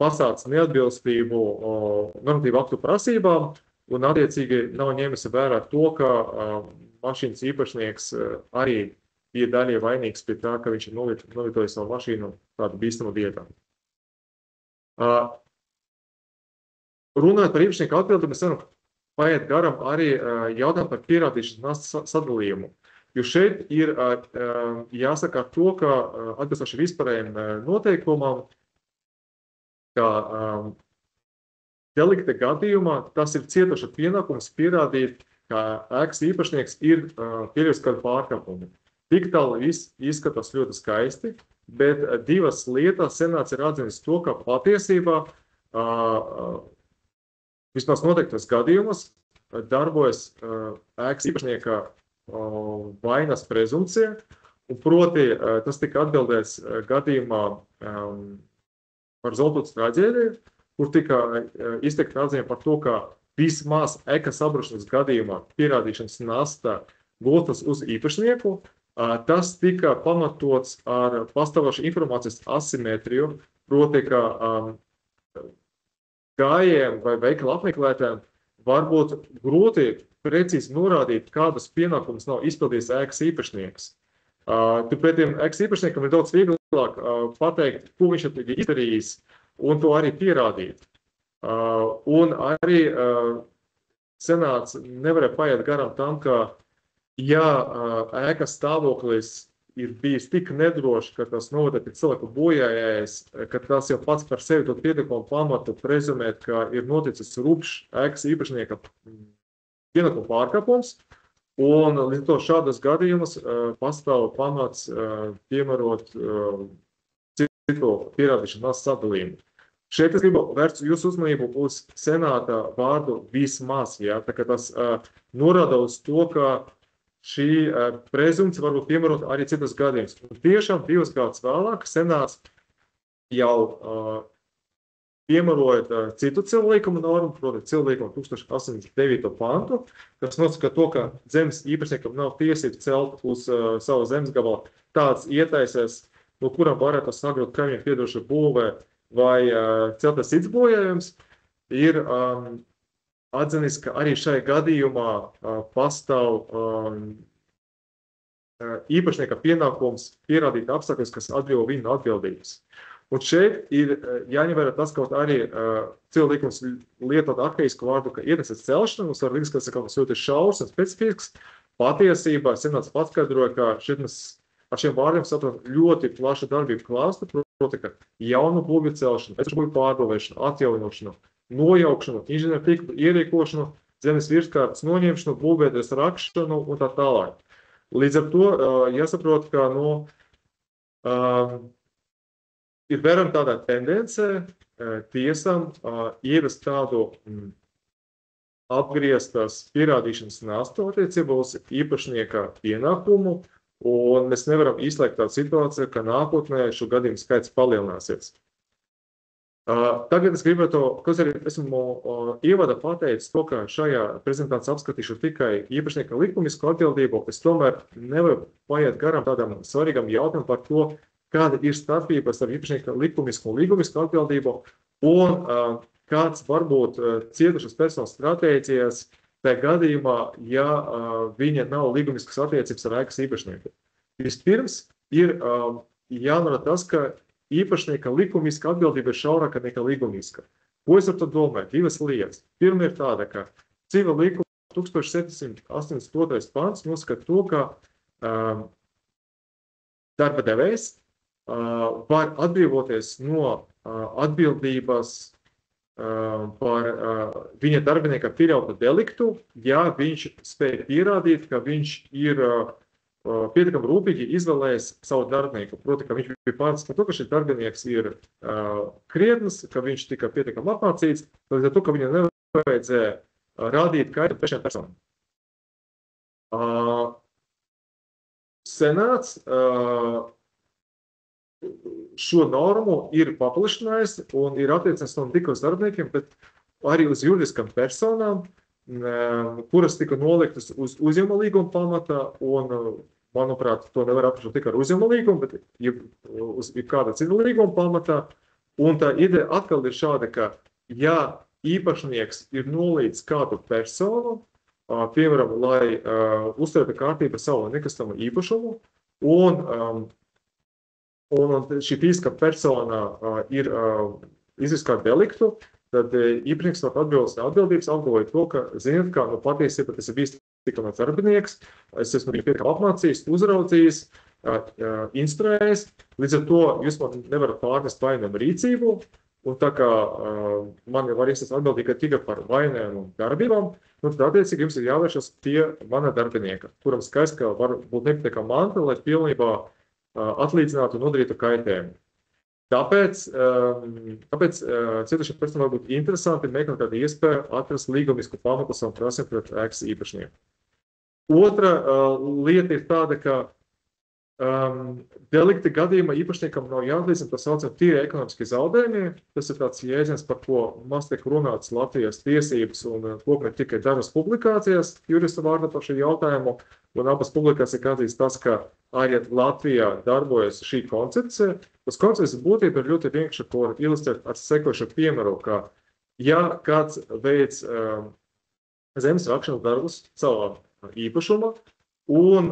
fasādes neatbilstību normatīvu aktu prasībām, un attiecīgi nav ņēmis vērā to, ka mašīnas īpašnieks arī bija daļai vainīgs pie tā, ka viņš ir novietojis savu mašīnu tādu bīstamu vietā. Runājot par īpašnieku atbildību, mēs varam paiet garam arī jautājumu par pierādīšanas sadalījumu. Jo šeit ir jāsaka to, ka atbilstoši vispārējiem noteikumam, ka delikta gadījumā tas ir cietoša pienākums pierādīt, ka ēkas īpašnieks ir pieļaujis kādu pārkāpumu. Tik tālu izskatās ļoti skaisti, bet divas lietas senāts ir atzinis to, ka patiesībā vismaz noteiktos gadījumos darbojas ēkas īpašnieka vainas prezumpcija, un proti tas tika atbildēts gadījumā par Zoltūtas traģēdiju, kur tika izteikta atziņa par to, ka vismaz ēkas sabrušanas gadījumā pierādīšanas nasta gultas uz īpašnieku. Tas tika pamatots ar pastāvošu informācijas asimetriju, proti, ka gājējiem vai veikala apmeklētājiem var būt grūti precīzi norādīt, kādas pienākumus nav izpildījis ēkas īpašnieks. Turpretī ēkas īpašniekam ir daudz vieglāk pateikt, ko viņš ir izdarījis, un to arī pierādīt. Un arī senāts nevarēja paiet garām tam, ka ja ēkas stāvoklis ir bijis tik nedrošs, ka tas novada pie cilvēku bojājējas, ka tas jau pats par sevi to pietiekumu pamatu prezumēt, ka ir noticis rupšs ēkas īpašnieka pienākumu pārkāpums, un līdz to šādas gadījumus pastāv pamats piemērot citu pierādīšanas sadalījumu. Šeit es gribu vērst jūsu uzmanību uz senāta vārdu vismaz, ja, tā kā tas norāda uz to, ka šī prezumpcija var būt piemērota arī citas gadījumus. Un tiešām 2 gadus vēlāk senāts jau piemērojot citu civillikuma normu, proti civillikuma 1089. pantu, kas nosaka to, ka zemes īpašniekam nav tiesības celt uz savu zemes gabalu tāds ietaisies, no kuram varētu sagrot kaimiņiem piedaroša būvē vai celtais cits bojājums, ir atzinis, ka arī šai gadījumā pastāv īpašnieka pienākums pierādīt apstākļus, kas atbrīvo viņu no atbildības. Un šeit ir jāņem vērā tas, ka arī civillikums lietot arhaisku vārdu, ka ieteises celšana, mums var liekas, ka tas ļoti šaurs un specifisks. Patiesībā senāts paskaidroja, ka šeit mēs ar šiem vārdiem saprotam ļoti plašu darbību klāstu, proti, ka jaunu būvju celšanu, pēc būvju pārbūvēšanu, atjaunošanu, nojaukšanu, inženieru tīklu ierīkošanu, zemes virskārtas noņemšanu, būvvietas rakšanu un tā tālāk. Līdz ar to jāsaprot, ka ir vērama tādā tendencē tiesam ievest tādu apgrieztas pierādīšanas nastu attiecībā uz īpašnieka pienākumu, un mēs nevaram izslēgt tādu situāciju, ka nākotnē šo gadījumu skaits palielināsies. Tagad es gribētu, kas arī esmu ievada pateicis to, ka šajā prezentācijā apskatīšu tikai īpašnieka likumisku atbildību, es tomēr nevaru paiet garām tādam svarīgam jautājumam par to, kāda ir starpība starp īpašnieka likumisku un līgumisku atbildību, un kāds var būt cietušas personas stratēģijas tajā gadījumā, ja viņa nav līgumiskas attiecības ar ēkas īpašnieku. Vispirms ir jānorāda tas, ka īpašnieka likumiska atbildība ir šaurāka nekā līgumiska. Ko es ar to domāju? 2 lietas. Pirma ir tāda, ka civila likuma 1782. pants nosaka to, ka darba devējs var atbrīvoties no atbildības par viņa darbinieka pieļautu deliktu, ja viņš spēj pierādīt, ka viņš ir pietiekami rūpīgi izvēlējies savu darbinieku. Proti, ka viņš bija pārliecināts par to, ka šis darbinieks ir krietns, ka viņš tika pietiekami apmācīts, līdz ar to, ka viņam nevajadzēja rādīt kaitu trešajām personām. Senāts šo normu ir paplašinājis un ir attiecinājis ne tikai uz darbiniekiem, bet arī uz juridiskām personām, kuras tika noliktas uz uzņēmuma līguma pamata, un, manuprāt, to nevar aprakstot tikai ar uzņēmuma līgumu, bet uz kāda cita līguma pamatā. Un tā ideja atkal ir šāda, ka, ja īpašnieks ir nolīdz kādu personu, piemēram, lai uzturētu kārtību savu nekustamo īpašumu, un šī fiziskā persona ir izdarījis kādu deliktu, tad īpašnieks var atbildības apgalvot to, ka, ziniet, kā, patiesībā tas ir bijis tikai mans darbinieks, es esmu viņu pietiekami apmācījis, uzraudzījis, instruējis, līdz ar to jūs man nevarat pārnest vainojumu rīcību, un tā kā man var iestāties atbildīgi tikai par vainēm un darbībām, tad attiecīgi jums ir jāvēršas pie mana darbinieka, kuram skaidrs, ka var būt nepietiekama manta, lai pilnībā atlīdzinātu un nodarītu kaitējumu. Tāpēc cietušiem personām var būt interesanti meklēt kādu iespēju atrast līgumisku pamatu savam prasību pret ēkas īpašnieku. Otra lieta ir tāda, ka delikta gadījumā īpašniekam nav jāatlīdzina tā saucamie tīri ekonomiskie zaudējumi. Tas ir tāds jēdziens, par ko maz tiek runāts Latvijas tiesības un kopumā tikai dažas publikācijas jurista vārdā par šo jautājumu. Un abas publikācijas ir atzīst tas, ka arī Latvijā darbojas šī koncepcija. Tas koncepcijas būtība ir ļoti vienkārša, ko ilustrēt ar sekojušu piemēru, ka ja kāds veids zemes rakšanas darbus savā īpašumā, un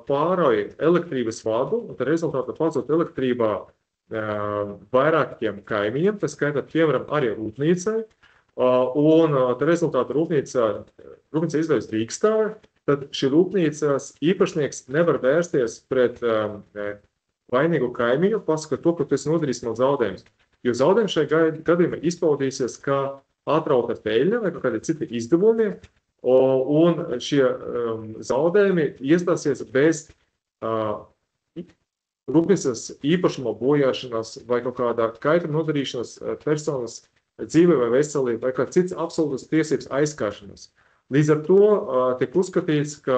pārauj elektrības vadu, un tā rezultātā padzot elektrībā vairākiem kaimiņiem, tā skaitā, piemēram, arī rūpnīcai, un tā rezultātā rūpnīca izdevusi drīkstāvi, tad šī rūpnīcas īpašnieks nevar vērsties pret vainīgu kaimiņu, pasakot to, ka tu esi nodarījis man zaudējumus. Jo zaudējumi šajā gadījumā izpaudīsies kā atrauta peļņa vai kādi citi izdevumi, un šie zaudējumi iestāsies bez rūpnīcas īpašuma bojāšanas vai kaut kādā kaituma nodarīšanas personas dzīvē vai veselībai vai kāds cits absolūtas tiesības aizskāršanas. Līdz ar to tiek uzskatīts, ka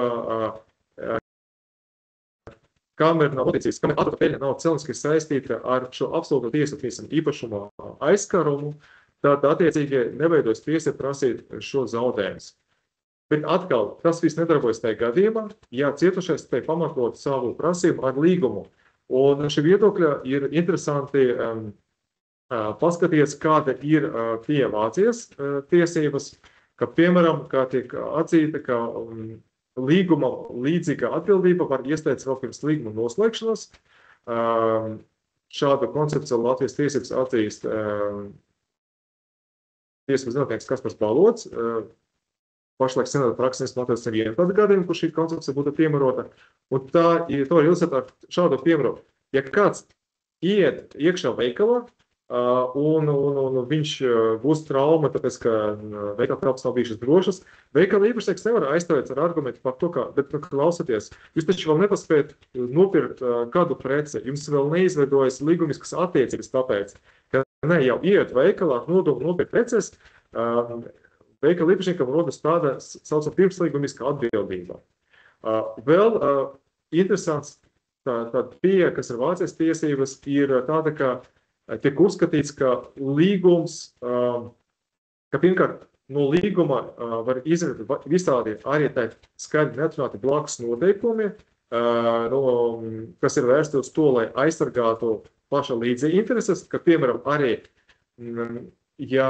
kamēr nav noticis, kamēr atrauta peļņa nav celniski saistīta ar šo absolūto tiesības īpašuma aizskārumu, tad attiecīgi neveidojas tiesība prasīt šo zaudējumus. Bet atkal, tas viss nedarbojas tajā gadījumā, ja cietušais spēj pamatot savu prasību ar līgumu. Un šī viedokļa ir interesanti paskatīties, kāda ir pie Vācijas tiesības, ka, piemēram, kā tiek atzīta, ka līguma līdzīga atbildība var iestāties vēl pirms līguma noslēgšanas. Šādu koncepciju Latvijas tiesības atzīst tiesības zinātnieks Kaspars Balots. Pašlaik senāta praksēs notiek nevienu tādu gadījumu, kur šī koncepcija būtu piemērota. Un to var ilustrēt ar šādu piemēru. Ja kāds iet iekšā veikalā, un viņš būs trauma, tāpēc, ka veikala telpas nav bijušas drošas, veikala īpašnieks nevar aizstāvēt ar argumentu par to, ka, bet klausoties, jūs taču vēl nepaspējat nopirkt kādu preci, jums vēl neizveidojas līgumiskas attiecības tāpēc, ka ne jau iet veikalā, nopirkt preces, veikala īpašniekam rodas tāda saucamā pirmslīgumiska atbildība. Vēl interesants tāda pieeja, kas ir Vācijas tiesības, ir tāda, ka tiek uzskatīts, ka līgums, ka pirmkārt no līguma var izdarīt visādi arī tā skaidri neatrunāti blakus noteikumi, kas ir vērsti uz to, lai aizsargātu paša līdzīgi intereses, ka, piemēram, arī, ja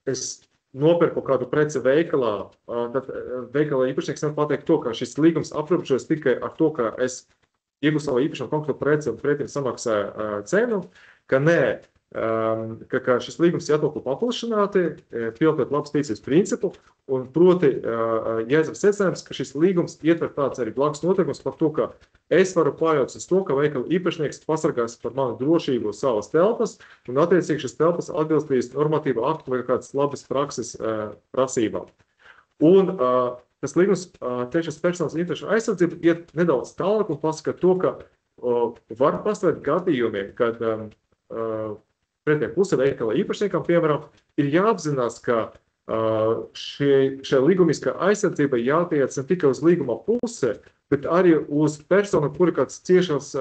es nopirku kādu preci veikalā, tad veikala īpašnieks nevar pateikt to, ka šis līgums aprobežojas tikai ar to, ka es iegūstu savu īpašumu konkrētu preci un pretim samaksāju cenu, ka nē, ka šis līgums jātolko paplašināti, pieliekot labas ticības principu, un proti jāizdara secinājums, ka šis līgums ietver tāds arī blakus noteikums par to, ka es varu paļauties uz to, ka veikala īpašnieks pasargās par manu drošību savas telpas, un attiecīgi šis telpas atbilstīs normatīvu aktu vai kādas labas prakses prasībām. Un tas līgums tiešas personas interešu aizsardzība iet nedaudz tālāk un pasaka to, ka var pastāvēt gadījumi, kad pretējā puse veikala īpašniekam, piemēram, ir jāapzinās, ka šai līgumiskā aizsardzība jātiec ne tikai uz līguma puse, bet arī uz personu, kuri kāds ciešas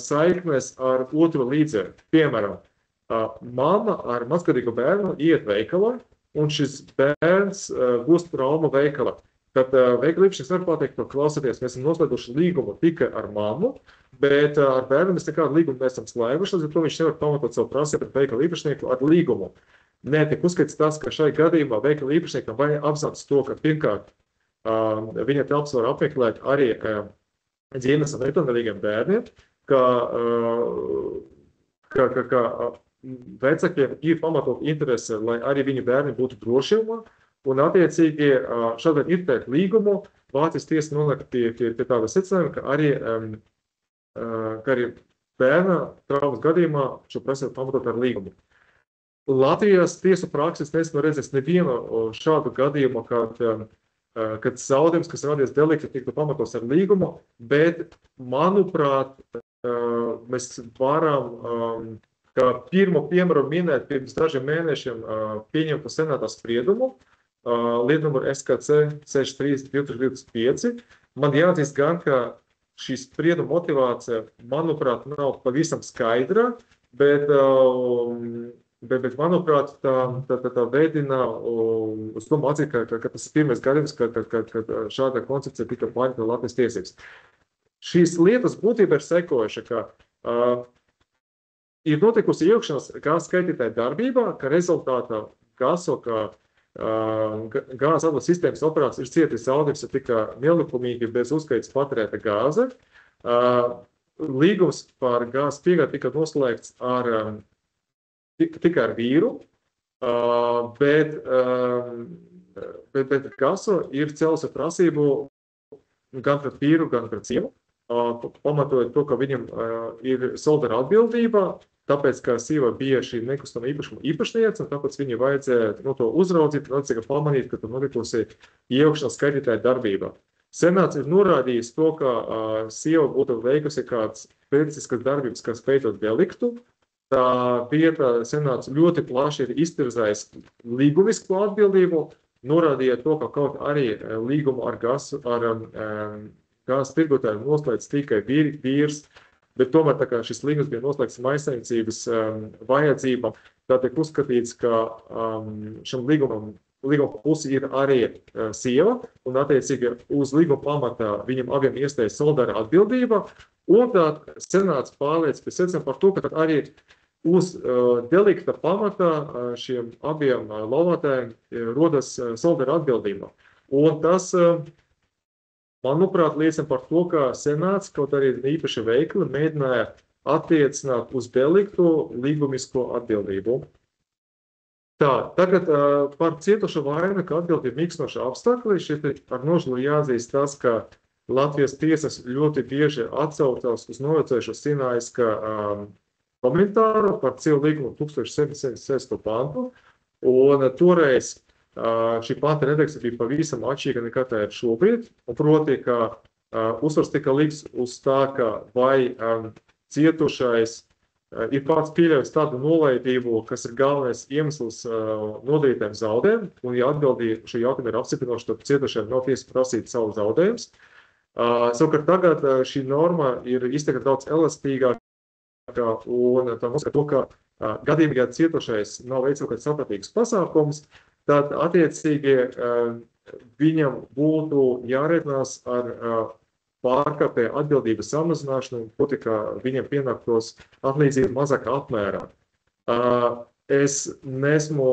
saiknes ar otru līdzekli. Piemēram, mamma ar mazgadīgu bērnu iet veikalā, un šis bērns gūst traumu veikalā. Tad veikala īpašnieks var pateikt, ka klausoties, mēs esam noslēguši līgumu tikai ar mammu, bet ar bērnu mēs nekādu līgumu neesam slēguši, līdz ar to viņš nevar pamatot savu prasību pret veikala īpašnieku ar līgumu. Netiek uzskatīts tas, ka šai gadījumā veikala īpašniekam vajag apzināties to, ka pirmkārt viņa telpas var apmeklēt arī ģimenes ar nepilngadīgiem bērniem, ka vecākiem ir pamatot interese, lai arī viņu bērni būtu drošībā, un attiecīgi šādā ir teikt līgumu, Vācijas tiesa nonāk pie tāda secinājuma, ka arī bērna traumas gadījumā šo prasību pamatot ar līgumu. Latvijas tiesu prakses nesmu redzēs nevienu šādu gadījumu, kad zaudējums, kas radies delikti, tiktu pamatos ar līgumu, bet, manuprāt, mēs varam, kā pirmo piemēru minēt pirms dažiem mēnešiem pieņemtu senātā spriedumu, lieta numur SKC 63/2025. Man jāatzīst gan, ka šī sprieduma motivācija, manuprāt, nav pavisam skaidra, bet manuprāt, tā veidina uz to mācīt, ka tas ir pirmais gadījums, kad šāda koncepcija tika pārņemta Latvijas tiesības. Šīs lietas būtība ir sekojuša, ka ir notikusi iejaukšanās gāzes skaitītāja darbībā, ka rezultātā gāzes apgādes sistēmas operācijas ir cietis zaudējums, ja tika nelikumīgi bez uzskaitas patērēta gāze. Līgums par gāzes piegādi tika noslēgts tikai ar vīru, bet GASO ir cēlusi prasību gan pret vīru, gan pret sievu, pamatojot to, ka viņam ir solidāra atbildība, tāpēc, ka sieva bija šī nekustamā īpašuma īpašniece, un tāpēc viņai vajadzēja to uzraudzīt, un vajadzēja pamanīt, ka tur notikusi iejaukšanās skaitītāja darbībā. Senāts ir norādījis to, ka sieva būtu veikusi kāds pēciskas darbības, kas pētot deliktu. Tā vieta senāts ļoti plaši ir iztirzējis līgumisko atbildību, norādīja to, ka kaut arī līgumu ar gāzes tirgotāju noslēdz tikai vīrs, bet tomēr tā kā šis līgums bija noslēgts maisaimniecības vajadzībām, tā tiek uzskatīts, ka šim līguma pusi ir arī sieva, un attiecīgi uz līguma pamatā viņam abiem iestājas solidāra atbildība, un tā senāts pārliec pie secinājuma par to, ka arī uz delikta pamatā šiem abiem laulātājiem rodas solidāra atbildība. Un tas, manuprāt, liecina par to, ka senāts, kaut arī īpaši veikli, mēģināja attiecināt uz deliktu līgumisko atbildību. Tā, tagad par cietuša vainu, ka atbildi ir mīkstinoša apstākļi, šeit ar nožēlu jāatzīst tas, ka Latvijas tiesas ļoti bieži atsaucās uz novecojušo Sinaiska komentāru par civilu līgumu 1776. pantu, un toreiz šī panta redakcija bija pavisam atšķirīga nekā tā ir šobrīd, un proti, ka uzsvars tika liks uz tā, ka vai cietušais ir pats pieļaujas tādu nolaidību, kas ir galvenais iemesls nodarītiem zaudējumiem, un ja atbildīja šo jautājumu ir apstiprinoši, tad cietušajiem nav tiesa prasīt savu zaudējumus. Savukārt tagad šī norma ir izteikti daudz elastīgāka, un tā uzskata to, ka gadījumā, ja cietušais nav veicis kaut kāds sapratīgs pasākums, tad attiecīgi viņam būtu jārēķinās ar pārkāpēju atbildības samazināšanu, proti, ka viņam pienāktos atlīdzība mazākā apmērā. Es nesmu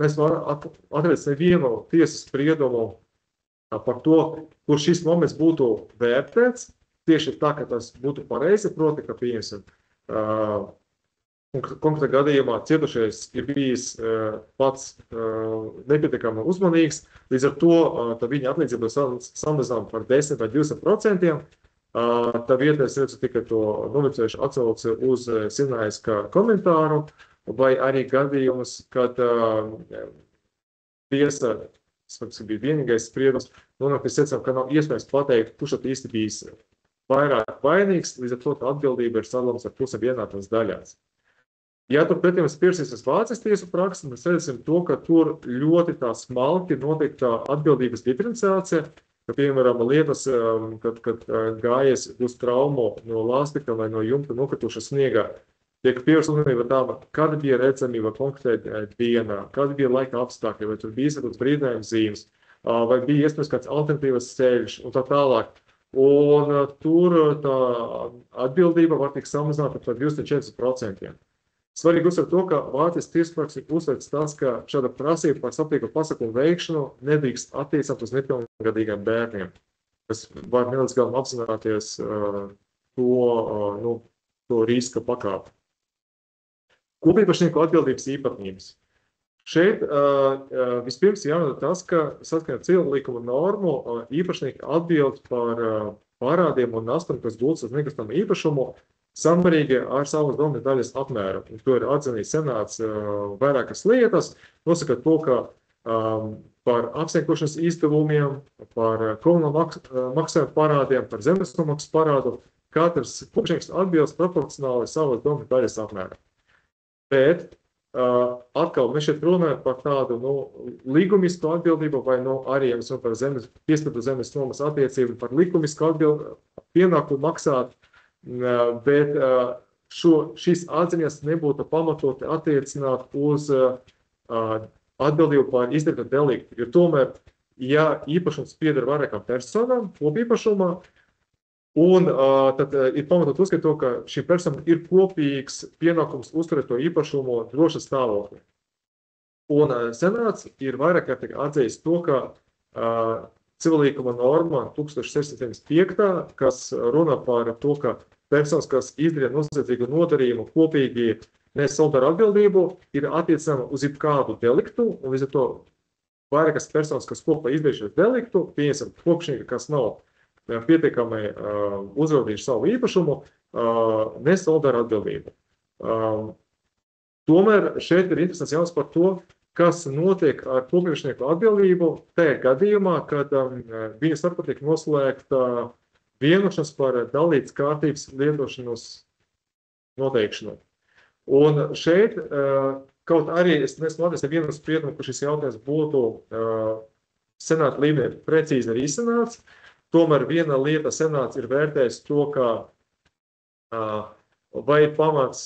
atradzis nevienu tiesas spriedumu par to, kur šis moments būtu vērtēts, tieši tā, ka tas būtu pareizi, proti, ka pieņemsim konkrētā gadījumā cietušais ir bijis pats nepietiekami uzmanīgs, līdz ar to viņa atlīdzība samazinām par 10 vai 20%. Tā vietā es redzu tikai to novecojušu atsauci uz Sinaiska komentāru, vai arī gadījumus, kad tiesa, tas bija vienīgais spriedums, nonāk pie secinājuma, ka nav iespējams pateikt, kurš tad īsti bijis vairāk vainīgs, līdz ar to atbildība ir sadalāms ar pusēm vienādas daļās. Ja tur pretī mēs pievērsīsimies Vācijas tiesu praksi, mēs redzēsim to, ka tur ļoti tā smalki notiek tā atbildības diferenciācija, ka, piemēram, lietas, kad gājies uz traumu no lāstikļa vai no jumta nokrituša sniegā, tiek pievērsta uzmanība tam, kad bija redzamība konkrēti dienā, kad bija laika apstākļi, vai tur bija izvietotas brīdinājuma zīmes, vai bija iespējams kāds alternatīvas ceļš un tā tālāk. Un tur tā atbildība var tikt samazināta par 240%. Svarīgi uzsver to, ka Vācijas tiespraks ir uzsverts tas, ka šāda prasība par saprieku pasākumu veikšanu nedrīkst attiecināt uz nepilngadīgiem bērniem, kas var nedaudz galvam apzināties to riska pakāpi. Kopīpašnieku atbildības īpatnības. Šeit vispirms jānodod tas, ka saskaņā ar civilu likuma normu īpašnieki atbild par parādiem un nastām, kas gultas uz nekustamo īpašumu, samērīgi ar savas domas daļas apmēru. To ir atzinījis senāts vairākas lietas, nosakot to, ka par apsniekošanas izdevumiem, par komunālu maksājumu parādiem, par zemes nomaksas parādu, katrs kopšnieks atbilst proporcionāli savas domas daļas apmēru. Bet atkal mēs šeit runājam par tādu līgumisku atbildību vai arī par piespiedu zemes nomas attiecību, par likumisku pienākumu maksāt, bet šīs atziņas nebūtu pamatoti attiecināt uz atbildību par izdarītu deliktu, jo tomēr, ja īpašums pieder vairākām personām, kopīpašumā, un tad ir pamatot uzskatīt to, ka šī persona ir kopīgs pienākums uzturēt to īpašumu droša stāvokli. Un senāts ir vairāk kārtīgi atzījis to, ka civilīguma norma 1675, kas runā par to, ka personas, kas izdarīja noziedzīgu nodarījumu, kopīgi nes solidāru atbildību, ir attiecama uz jebkādu deliktu, un līdz ar to vairākas personas, kas kopā izdarījušas deliktu, pieņemsim kopšnieki, kas nav pietiekami uzraudījuši savu īpašumu, nes solidāru atbildību. Tomēr šeit ir interesants jautājums par to, kas notiek ar kopīpašnieku atbildību tajā gadījumā, kad viņa starpā tiek noslēgta vienošanās par dalītas kārtības lietošanos noteikšanu. Un šeit, kaut arī es nesmu atrast vienu spriedumu, ka šis jautājums būtu senāta līmenī precīzi arī izsanāts, tomēr viena lieta senāts ir vērtējis to, ka vai ir pamats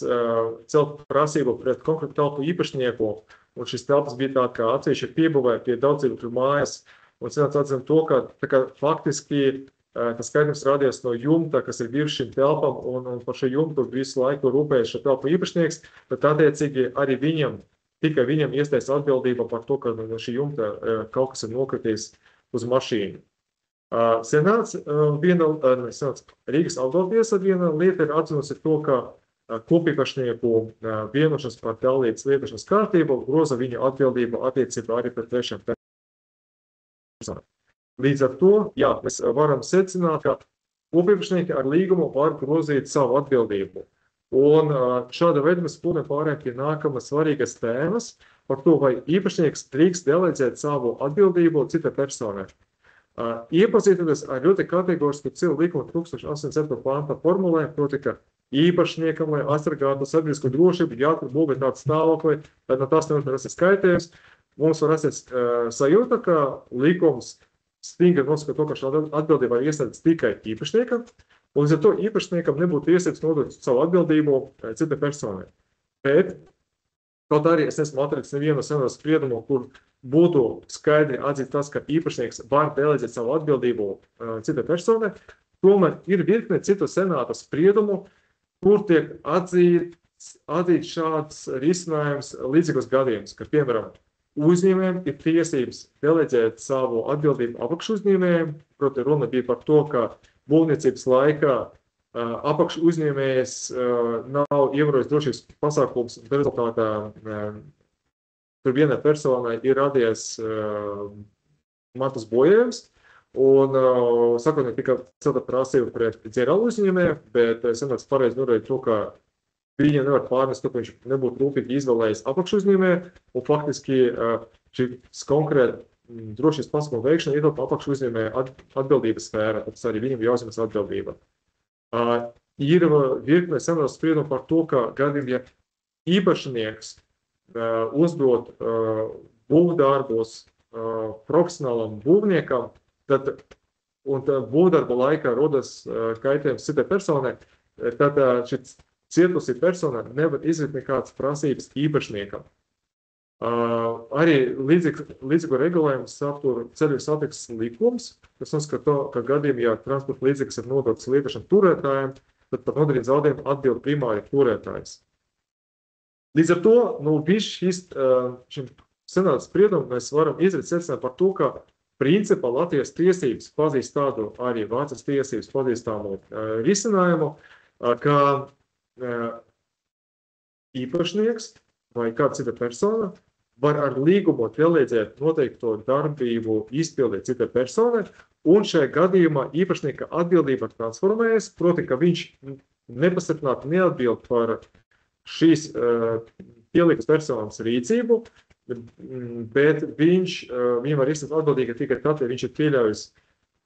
celt prasību pret konkrētu telpu īpašnieku, un šis telpas bija tā kā atsevišķi piebūvēja pie daudzdzīvokļu mājas, un senāts atzina to, ka faktiski tas skaidrs rādījās no jumta, kas ir virs šīm telpām, un par šo jumtu visu laiku rūpējas šo telpu īpašnieks, bet attiecīgi arī tikai viņam iestājas atbildība par to, ka no šī jumta kaut kas ir nokritījis uz mašīnu. Senāts Rīgas apgaltiesa viena lieta ir atzinusi to, ka kopīpašnieku vienošanās par dalītas lietošanas kārtību groza viņa atbildību attiecībā arī pret trešām personām. Līdz ar to, jā, mēs varam secināt, ka kopīpašnieki ar līgumu var grozīt savu atbildību. Un šāda veida mēs pārējām pie nākamas svarīgas tēmas par to, vai īpašnieks drīkst deleģēt savu atbildību citai personai. Iepazīties ar ļoti kategorisku civilu likumu 1087. panta formulējumu, proti, ka īpašniekam, lai aizsargātu sabiedrisko drošību, jātur būvēt tādu stāvokli, lai no tās nevar rasties kaitējums. Mums var rasties sajūta, ka likums stingri nosaka to, ka šāda atbildība var iestāties tikai īpašniekam, un līdz ar to īpašniekam nebūtu iespējams nodot savu atbildību citai personai. Bet, kaut arī es esmu atradzis nevienu senāta spriedumu, kur būtu skaidri atzīts tas, ka īpašnieks var deleģēt savu atbildību citai personai, tomēr ir virkne citu senāta spriedumu, kur tiek atzīts šāds risinājums līdzīgos gadījumus, ka, piemēram, uzņēmējiem ir tiesības deleģēt savu atbildību apakšuzņēmējiem, proti runa bija par to, ka būvniecības laikā apakšuzņēmējs nav ievērojis drošības pasākums, un rezultātā tur vienai personai ir radies mantas bojājums, un sakot, tika celta prasība pret ģenerālu uzņēmēju, bet senāts pareizi norādīja to, ka viņi nevar pārnest, ka viņš nebūtu rūpīgi izvēlējis apakšuzņēmēju, un faktiski šis konkrēti drošības pasākumu veikšana ietilpa apakšuzņēmēja atbildības sfēra, tas arī viņam jāuzņemas atbildība. Ir virkne senāta spriedumu par to, ka gadījumā, ja īpašnieks uzdot būvdarbus profesionālam būvniekam, un būvdarba laikā rodas kaitējums citai personai, tad šis cietusī persona nevar izvirt nekādas prasības īpašniekam. Arī līdzīgu regulējumu satur ceļu satiksmes likums, kas nosaka to, ka gadījumā, ja transporta līdzeklis ir nodots lietošanai turētājiem, tad par nodarītu zaudējumu atbild primāri turētājs. Līdz ar to, šim senāta spriedumu mēs varam izdarīt secinājumu par to, ka principā Latvijas tiesības pazīst tādu arī Vācijas tiesības pazīstāmu risinājumu, ka īpašnieks vai kāda cita persona var ar līgumu pielīdzēt noteikto darbību izpildīt citai personai, un šajā gadījumā īpašnieka atbildība transformējas, proti, ka viņš nepastiprināti neatbild par šīs pielīgas personas rīcību, bet viņam var izsniegt atbildīgi tikai tad, ja viņš ir pieļaujis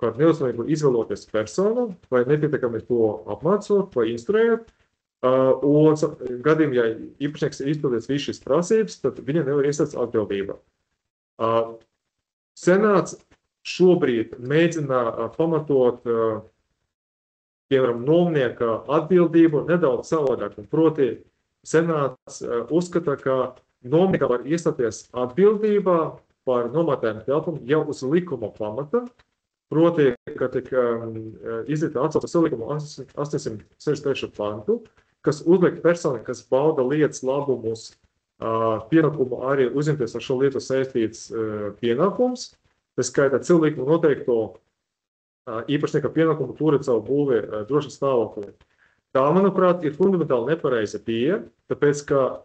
kādu neuzmanību izvēloties personu, vai nepietiekami to apmācot, vai instruējot, un gadījumā, ja īpašnieks ir izpildījis visu šīs prasības, tad viņam nevar iestāties atbildība. Senāts šobrīd mēģina pamatot, piemēram, nomnieka atbildību nedaudz savādāk, un proti senāts uzskata, ka nomniekam var iestāties atbildībā par nomātējumu telpumu jau uz likuma pamata, proti, ka tika izdarīta atsauce uz likumu 863. pantu, kas uzliek personi, kas bauda lietas labumus, pienākumu arī uzņemties ar šo lietu saistīts pienākums, tas skaitā cilvēku noteikto īpašnieka pienākumu turēt savu būvi drošas stāvoklī. Tā, manuprāt, ir fundamentāli nepareiza pieeja, tāpēc, ka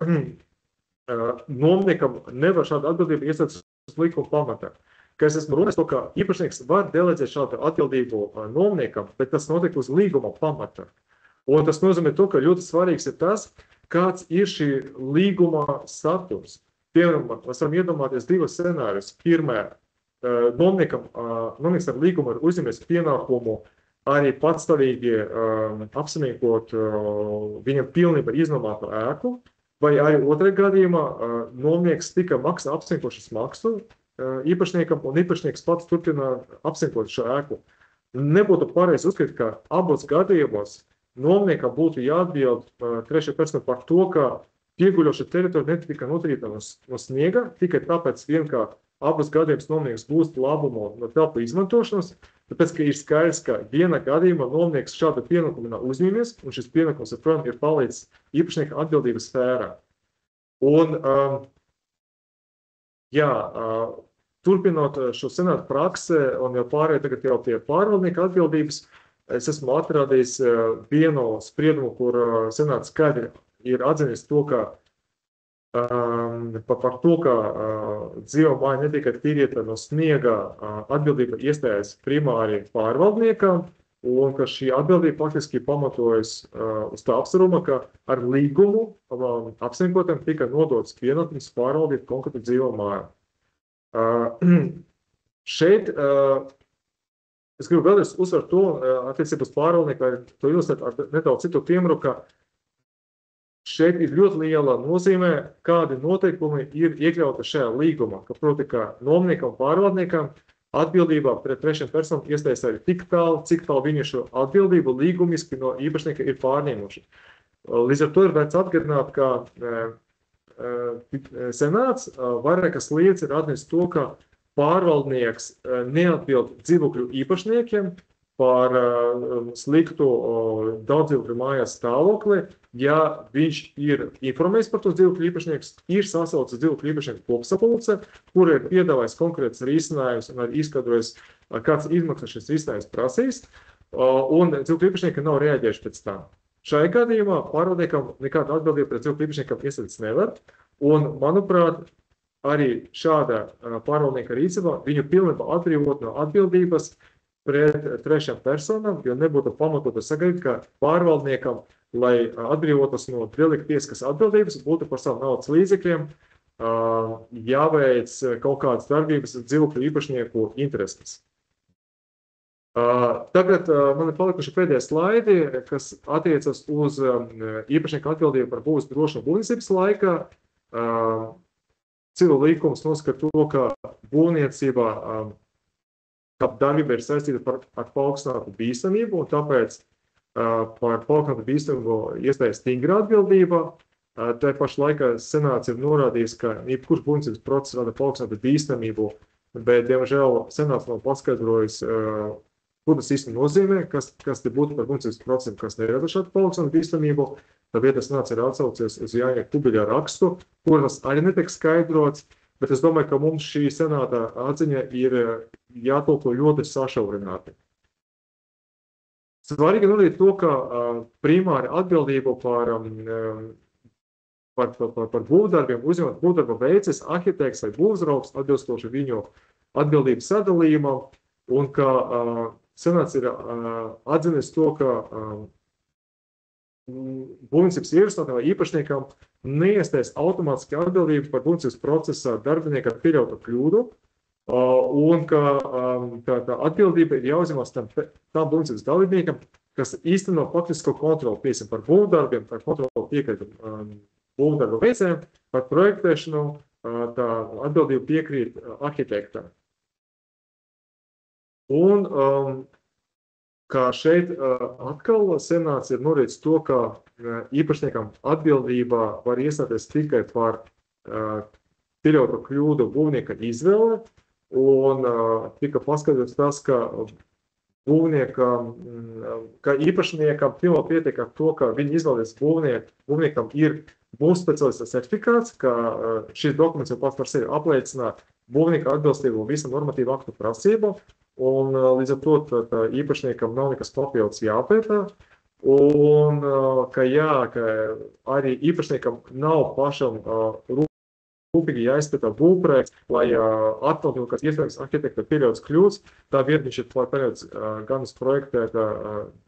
nomniekam nevar šādu atbildību iestāties uz likuma pamata. Ka es esmu runājis to, ka īpašnieks var deleģēt šādu atbildību nomniekam, bet tas notiek uz līguma pamata. Un tas nozīmē to, ka ļoti svarīgs ir tas, kāds ir šī līguma saturs. Piemēram, mēs varam iedomāties divus scenārijus. Pirmā, nomnieks ar līgumu ir uzņemies pienākumu arī patstāvīgi apsaimniekot viņam pilnībā iznomātu ēku, vai arī otrajā gadījumā nomnieks tika maksā apsaimniekošanas maksu īpašniekam, un īpašnieks pats turpina apsaimniekot šo ēku. Nebūtu pareizi uzskatīt, ka abos gadījumos nomniekam būtu jāatbild trešajai personai par to, ka pieguļoša teritorija netika notrīta no sniega, tikai tāpēc vien, ka abos gadījumos nomnieks gūst labumu no telpu izmantošanas, tāpēc, ka ir skaidrs, ka vienā gadījumā nomnieks šādu pienākumu nav uzņēmies, un šis pienākums, protams, ir palicis īpašnieka atbildības sfērā. Un, turpinot šo senātu praksi, un jau pārējai tagad jau pie pārvaldnieka atbildības, es esmu atradījis vienu spriedumu, kur senāts skaidri ir atzinis to, ka par to, ka dzīvo māja netiek tīrieta no sniega, atbildība iestājas primāri pārvaldniekam, un ka šī atbildība faktiski pamatojas uz tā apsvaruma, ka ar līgumu apsaimniekotājiem tika nodots pienākums pārvaldīt konkrētu dzīvo māju. Šeit es gribu vēlreiz uzsvērt to attiecībā uz pārvaldnieku, to ilustrēt ar nedaudz citu piemēru, ka šeit ir ļoti liela nozīmē, kādi noteikumi ir iekļauti šajā līgumā, ka proti, ka nomniekam un pārvaldniekam atbildībā pret trešajām personām iestājas arī tik tālu, cik tālu viņi šo atbildību līgumiski no īpašnieka ir pārņēmuši. Līdz ar to ir vērts atgādināt, ka senāts vairākas lietas ir atnesis to, ka pārvaldnieks neatbild dzīvokļu īpašniekiem par sliktu daudzdzīvokļu mājās stāvokli, ja viņš ir informējis par to dzīvokļu īpašnieks, ir sasaucis dzīvokļu īpašnieku kopsapulce, kur ir piedāvājis konkrēts risinājums un arī izskaidrojis, kāds izmaksas šis risinājums prasīs, un dzīvokļu īpašnieki nav reaģējuši pēc tam. Šajā gadījumā pārvaldniekam nekāda atbildība pret dzīvokļu īpašniekam iestāties nevar, un, manuprāt, arī šāda pārvaldnieka rīcībā viņu pilnībā atbrīvot no atbildības pret trešajām personām, jo nebūtu pamatota sagaidīt, ka pārvaldniekam, lai atbrīvotos no deliktieskas atbildības, būtu par savu naudas līdzekļiem jāveic kaut kādas darbības dzīvokļu īpašnieku intereses. Tagad man ir palikuši pēdējie slaidi, kas attiecas uz īpašnieku atbildību par būvniecības drošumu būvniecības laikā. Civil likums nosaka to, ka būvniecībā darbība ir saistīta ar paaugstinātu bīstamību, un tāpēc par polknāta bīstamo iestājas stingrā atbildībā. Tā pašā laikā senāts ir norādījis, ka jebkurš būvniecības process rada polknāta bīstamību, bet, diemžēl, senāts nav paskaidrojis, ko tas īsti nozīmē, kas te būtu par būvniecības procesiem, kas nerada šādu polknāta bīstamību. Tā vietā senāts ir atsaucies uz Jāņa Kubiļa rakstu, kuras arī netiek skaidrots, bet es domāju, ka mums šī senāta atziņa ir jātulko ļoti sašaurināti. Svarīgi norādīt to, ka primāri atbildību par būvdarbiem uzņemot būvdarba veicis arhitekts vai būvzraugs atbilstoši viņu atbildības sadalījumam, un ka senāts ir atzinis to, ka būvniecības ierastotājiem vai īpašniekam neiestājas automātiski atbildību par būvniecības procesa darbiniekam pieļautu kļūdu, un ka tā atbildība ir jāuzņemas tam būvniecības dalībniekam, kas īsteno faktisko kontroli, piemēram, par būvdarbiem, par kontroli piekrīt būvdarba veicējiem, par projektēšanu, tā atbildība piekrīt arhitektam. Un kā šeit atkal senāts ir norādījis to, ka īpašniekam atbildībā var iestāties tikai par pieļautu kļūdu būvnieka izvēle, un tika paskaidrots tas, ka īpašniekam pilnībā pietiek ar to, ka viņi izvēlēs būvniekam ir būvspecialista certifikāts, ka šis dokuments jau pats par sevi apliecina būvnieka atbilstību visam normatīvu aktu prasību, un līdz ar to īpašniekam nav nekas papildus jāpētā, un ka arī īpašniekam nav pašam rūpīgi jāizpētā būvprojekts, lai atklātu, kas iespējams arhitekta pieļauts kļūdas, tā vieta viņš ir pieļauts gan uz projektēta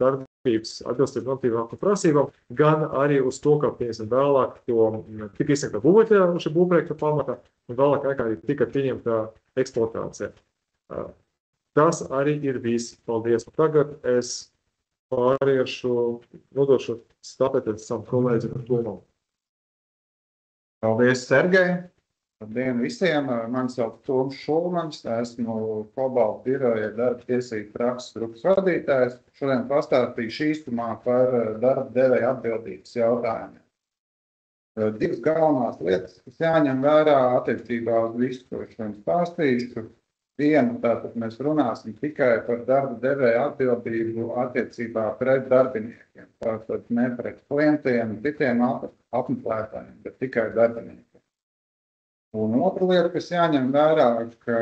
darbības atbilstību normatīvu aktu prasībām, gan arī uz to, ka, piemēram, vēlāk to tika izsniegta būvotājā uz šī būvprojekta pamatā, un vēlāk arī tika pieņemta eksploatācija. Tas arī ir viss. Paldies. Tagad es nodošu stafeti savam kolēģim Tomam. Paldies, Sergej. Labdien visiem. Mani sauc Toms Šulmanis. Esmu Cobalt biroja darba tiesību prakses grupas vadītājs. Šodien pastāstīšu īstumā par darba devēja atbildības jautājumiem. Divas galvenās lietas, kas jāņem vērā attiecībā uz visu, ko šodien pastāstīšu. Vienu, tātad mēs runāsim tikai par darba devēja atbildību attiecībā pret darbiniekiem. Tātad ne pret klientiem, citiem apmeklētājiem, bet tikai darbiniekiem. Un otra lieta, kas jāņem vērā, ka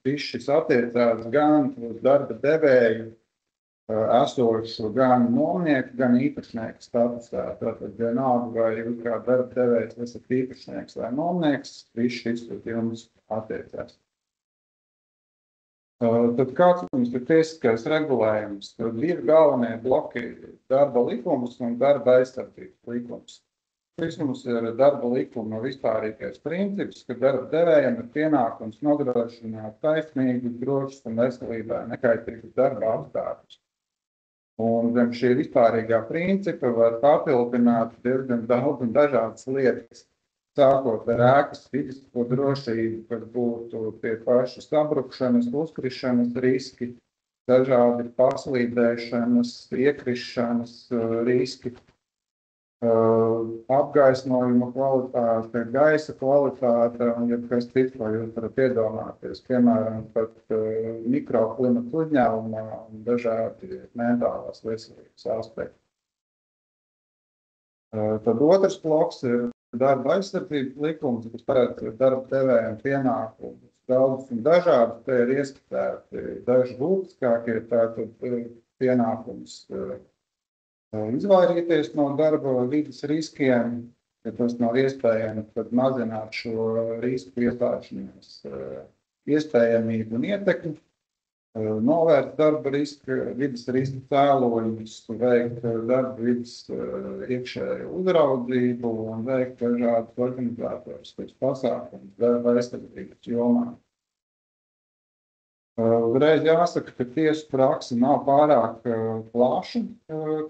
viss šis attiecās gan uz darba devēju esošu gan nomnieku, gan īpašnieku statusā. Tātad vienalga, vai jūs kā darba devējs esat īpašnieks vai nomnieks, viss šis uz jums attiecās. Tad kāds mums ir tiesiskais regulējums? Tad ir galvenie bloki darba likums un darba aizsardzības likums. Šis mums ir darba likuma vispārīgais princips, ka darba devējiem ir pienākums nodrošināt taisnīgu, drošus un veselībai nekaitīgus darba apstākļus. Un zem šī vispārīgā principa var papildināt diezgan daudz un dažādas lietas. Sākot ar ēkas fizisko drošību, kad būtu tie paši sabrukšanas, uzkrišanas riski, dažādi paslīdēšanas, iekrišanas riski, apgaismojuma kvalitāte, gaisa kvalitāte un jebkas cits, ko jūs varat iedomāties, piemēram, pat mikroklimata uzņēmumā un dažādi mentālās veselības aspekti. Tad otrs bloks ir darba aizsardzības likums, kas paredz darba devējiem pienākumus. Daudz un dažādi te ir ieskatēti. Daži būtiskākie tātad pienākums izvairīties no darba vides riskiem, ja tas nav iespējams, tad mazināt šo risku iestāšanos iespējamību un ietekmi, novērst darba vides riska cēloņus, veikt darba vides iekšēju uzraudzību un veikt dažādus organizatoriskus pasākumus darba aizsardzības jomā. Uzreiz jāsaka, ka tiesu praksa nav pārāk plaša,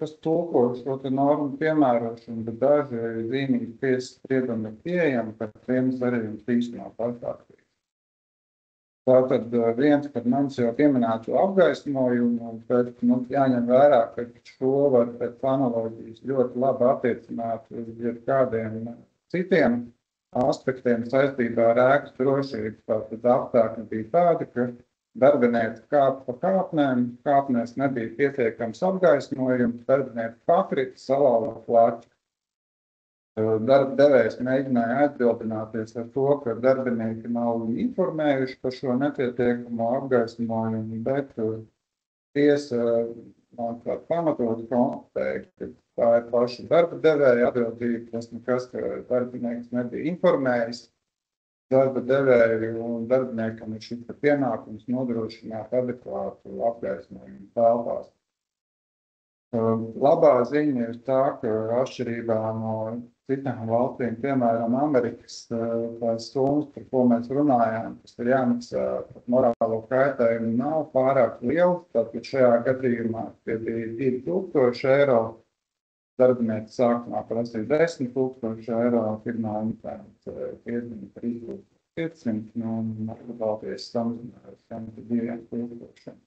kas tulko šo normu piemērošanu, bet daži zīmīgi tiesas spriedumi ir pieejami, ka tiem arī jums īsti nav pastāstīt. Tātad viens par manis jau pieminēto apgaismojumu, bet jāņem vērā, ka šo var pēc analoģijas ļoti labi attiecināt uz kādiem citiem aspektiem saistībā ar ēkas drošību. Tātad apstākļi bija tādi, ka darbinieki kāpa pa kāpnēm, kāpnēs nebija pietiekams apgaismojums, darbinieki pakrita, salauza plaķi. Darba devējs mēģināja atbildināties ar to, ka darbinieki nav informējuši par šo nepietiekamo apgaismojumu, bet tiesa pamatot konstatēja, ka tā ir paša darba devēja atbildība, tas nekas, ka darbinieks nebija informējis darba devēju, un darbiniekam ir šis pienākums nodrošināt adekvātu apgaismojumu telpās. Labā ziņa ir tā, ka atšķirībā no citām valstīm, piemēram, Amerikas, tās summas, par ko mēs runājām, kas ir jāmaksā par morālo kaitējumu, nav pārāk liels. Tātad šajā gadījumā tie bija 2000 eiro, darbinieki sākumā prasīja 10 000 eiro, pirmā instance 5300, un Baltijas samazinājās 2 000.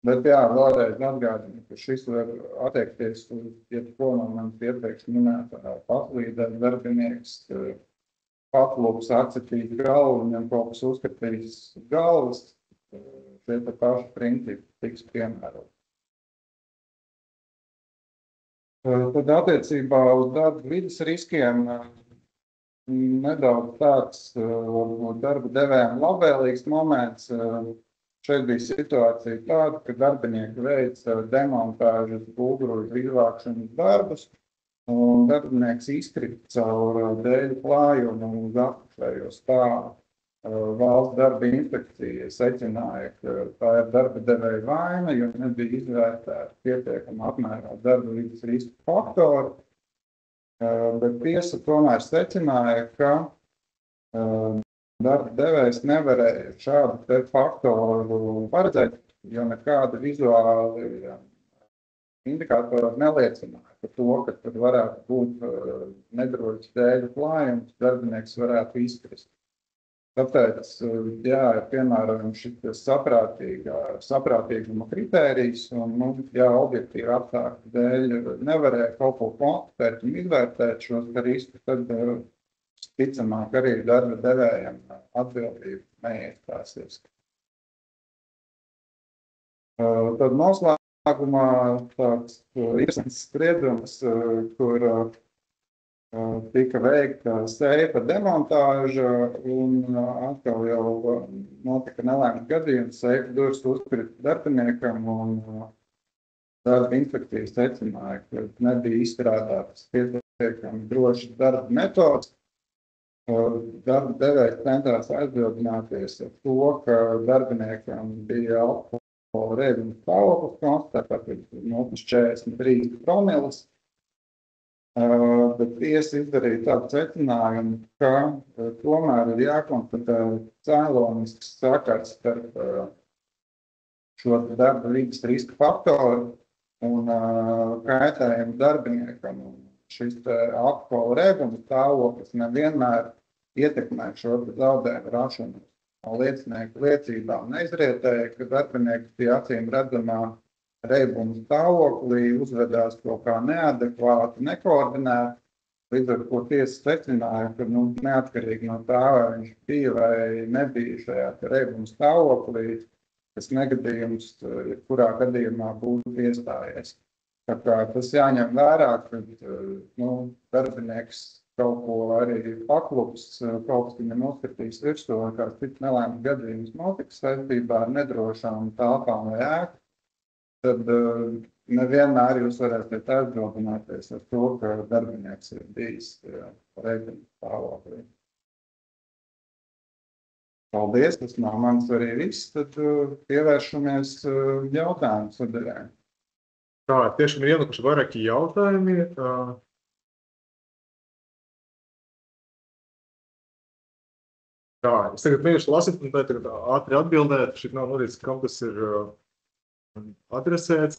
Bet jā, vēlreiz atgādinu, ka šis var attiekties uz, ja ko no manis iepriekš minētā paslīdē darbinieks patlūks atcetīt galvu, viņam kaut kas uzskatīs galvas, šie te paši principi tiks piemērot. Tad attiecībā uz darba vides riskiem nedaudz tāds varbūt darba devējiem labvēlīgs moments. Šeit bija situācija tāda, ka darbinieki veica demontāžas būvgrūžu izvākšanas darbus, un darbinieks izkrita caur dēļu klājumu uz apakšējo stāvu. Valsts darba inspekcija secināja, ka tā ir darba devēja vaina, jo nebija izvērtēta pietiekamā apmērā darba vides riska faktori, bet tiesa tomēr secināja, ka darba devējs nevarēja šādu te faktoru paredzēt, jo nekāda vizuāli indikātori neliecināja par to, ka tad varētu būt nedrošs dēļu klājums, darbinieks varētu izkrist. Tāpēc, jā, ir piemēram šis saprātīguma kritērijs, un, objektīvi apstākļu dēļ nevarēja kaut ko konstatēt un izvērtēt šos riskus, tad ticamāk arī darba devējiem atbildība neiestāsies. Tad noslēgumā tāds interesants spriedums, kur tika veikta seifa demontāža, un atkal jau notika nelēms gadījums, seifa durvis uzkrita darbiniekam, un darba inspekcija secināja, ka nebija izstrādātas pietiekami drošas darba metodas. Darba devējs centās aizbildināties ar to, ka darbiniekam bija alkohola rēguma stāvoklis konstatēts, tātad 43 promilles. Bet tiesa izdarīja tādu secinājumu, ka tomēr ir jākonstatē cēlonisks sakars starp šo darba vides riska faktoru un kaitējumu darbiniekam. Šis alkohola rēguma stāvoklis nevienmēr ietekmē šo zaudējumu rašanu. Liecinieku liecībām neizrietēja, ka darbinieks pie acīm redzamā reibuma stāvoklī uzvedās kaut kā neadekvāti, nekoordinēti, līdz ar ko tiesa secināja, ka neatkarīgi no tā, vai viņš bija vai nebija šajā reibuma stāvoklī, tas negadījums, kurā gadījumā būtu iestājies. Tā kā tas jāņem vērā, ka darbinieks kaut ko arī paklups, kaut kas viņam noskatīs virsū, kā cits nelēms gadījums notiks saistībā ar nedrošām telpām vai ēku, tad nevienmēr jūs varēsiet aizbildināties ar to, ka darbinieks ir bijis reibuma stāvoklī. Paldies, tas no manis arī viss, tad pievēršamies jautājumu sadaļai. Tā, tiešām ir ienākuši vairāki jautājumi. Tā, es tagad mēģināšu lasīt un tagad ātri atbildēt. Šeit nav norīts, kam tas ir adresēts.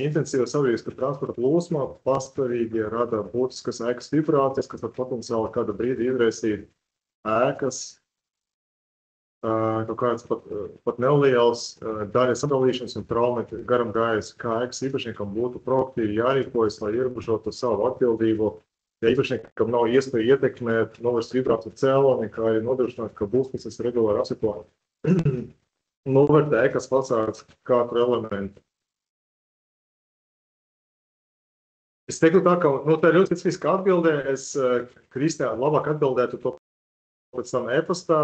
Intensīva sabiedriska transporta plūsma pastāvīgi rada būtiskas ēkas vibrācijas, kas var potenciāli kādu brīdi izraisīt ēkas kaut kāds pat neliels daļas sadalīšanas un traumas garam gājas, kā ēkas īpašniekam būtu proaktīvi jārīkojas, lai ierobežotu savu atbildību. Ja īpašniekam nav iespēja ietekmēt novērst vibrāciju cēloni, kā arī nodrošināt, ka būvniecības regulāri apsepo novērtē ēkas fasādes katru elementu. Es teiktu tā, ka tā ir ļoti specifiska atbildē. Es Kristē labāk atbildētu to pēc tam e-pastā.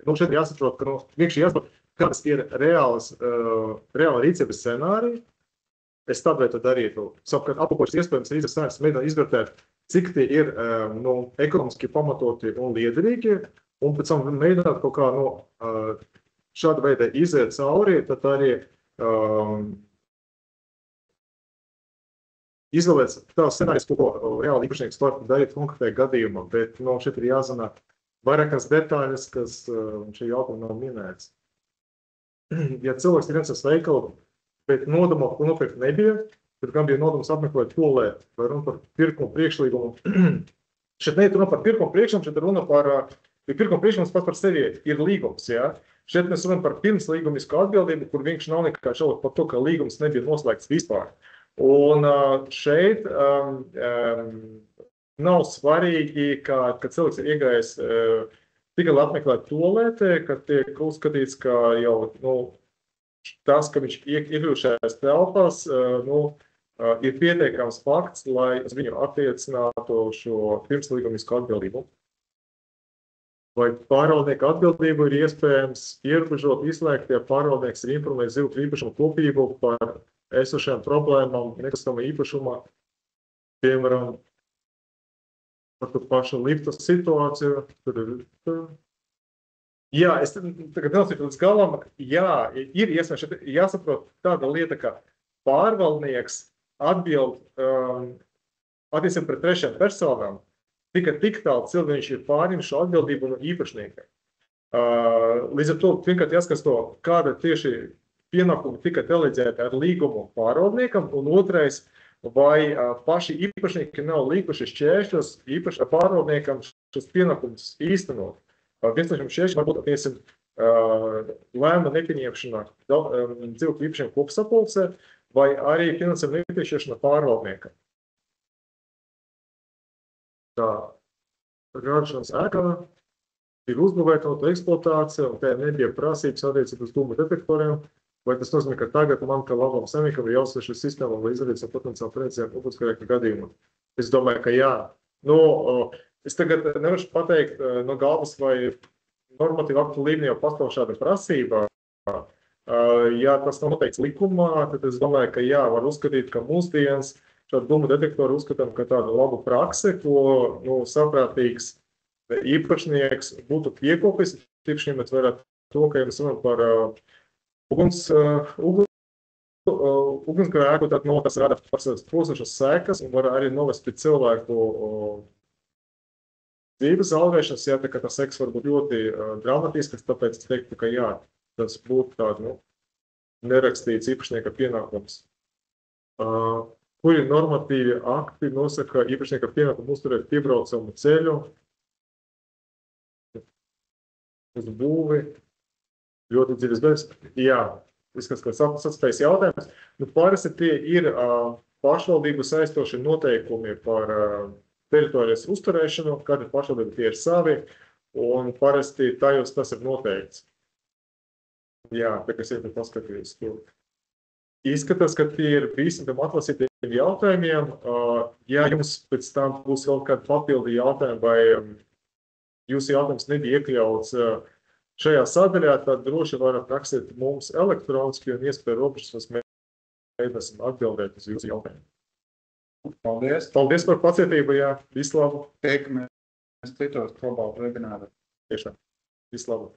Šeit ir jāsaprot, ka vienkārši jāsaprot, kādas ir reāla rīcības scenārija. Es tad vai to darītu. Savukārt aplūkošas iespējams rīcības scenārijas mēģināt izvērtēt, cik tie ir ekonomiski pamatoti un liederīgi, un pēc tam mēģināt kaut kā šāda veida iziet cauri, tad arī izvēlēt tās scenārijas, ko reāli īpašnieks var darīt konkrētajā gadījumā, bet šeit ir jāzina vairākas detaļas, kas šī jautājuma nav minēts. Ja cilvēks ir viens veikalu, bet nodomu, ko nopirkt nebija, tad gan bija nodoms apmeklēt tualeti vai runa par pirkumu priekšlīgumu. Šeit neiet runa par pirkumu priekšlīgumu, šeit runa par pirkumu priekšlīgums pats par sevi ir līgums. Ja? Šeit mēs runājam par pirmslīgumisku atbildību, kur vienkārši nav nekā šaubu par to, ka līgums nebija noslēgts vispār. Un šeit nav svarīgi, ka cilvēks ir iegājis tikai apmeklēt tualētē, ka tiek uzskatīts, ka jau tas, ka viņš iekļūšajās telpās, ir pietiekams fakts, lai uz viņu attiecinātu šo pirmslīgumisku atbildību. Vai pārvaldnieka atbildību ir iespējams ierobežot, izslēgt, ja pārvaldnieks ir informējis dzīvokļu īpašumu kopību par esošajām problēmām, nekustamā īpašumā, piemēram, par to pašu lifta situāciju. Jā, es tagad nelasīšu līdz galam. Jā, ir iespējams, šeit jāsaprot tāda lieta, ka pārvaldnieks atbild attiecībā pret trešajām personām, tikai tik tālu cilvēku viņš ir pārņem šo atbildību no īpašnieka. Līdz ar to vienkārši jāskatās to, kāda tieši pienākumi tika deleģēti ar līgumu pārvaldniekam, un otrais, vai paši īpašnieki nav likuši šķēršļus pārvaldniekam šos pienākumus īstenot. Viens no šiem šķēršļiem varbūt lēmuma nepieņemšana dzīvokļu īpašnieku kopsapulcē, vai arī finansējuma nepiešķiršana pārvaldniekam. Tā ražošanas ēkā ir uzbūvēta un eksploatācija, un tā nebija prasības attiecībā uz dūmu detektoriem. Vai tas nozīmē, ka tagad man, kā labam saimniekam, ir jāuzsver šī sistēma, lai izdarītu savu potenciālu prevencijām ugunsgrēku gadījumu? Es domāju, ka jā. Es tagad nevaru pateikt no galvas, vai normatīva aktu līmenī jau pastāv šāda prasība. Ja tas nav noteikts likumā, tad es domāju, ka jā, var uzskatīt, ka mūsdienas šādu dūmu detektoru uzskatām, ka tādu labu praksi, ko saprātīgs īpašnieks būtu piekopis. Tieši ņemot vērā to, ka ja mēs runājam par ugunsgrēku, tad tas rada plūstošas sekas un var arī novest pie cilvēku dzīves zaudēšanas. Jā, tā kā tas sekas var būt ļoti dramatiskas, tāpēc es teiktu, ka jā, tas būtu tāda nerakstīts īpašnieka pienākums. Kuri normatīvi akti nosaka īpašnieka pienākumu uzturēt piebraucamu ceļu uz būvi? Ļoti dziļas beigas. Jā, izskatās, ka sastājas jautājums. Parasti tie ir pašvaldību saistoši noteikumi par teritorijas uzturēšanu, katra pašvaldība tie ir savi, un parasti tajos tas ir noteikts. Jā, tā kā es ietu paskatījos. Izskatās, ka tie ir visi tam atlasītiem jautājumiem. Ja jums pēc tam būs vēl kādi papildi jautājumi, vai jūsu jautājums nebija iekļauts šajā sadaļā, tad droši varat rakstīt mums elektroniski un iespēju robežas, mēs mēģināsim atbildēt uz jūsu jautājumu. Paldies! Paldies par pacietību, jā, visu labu! Tiekamies citos globālu webināru. Tiešām, visu labu!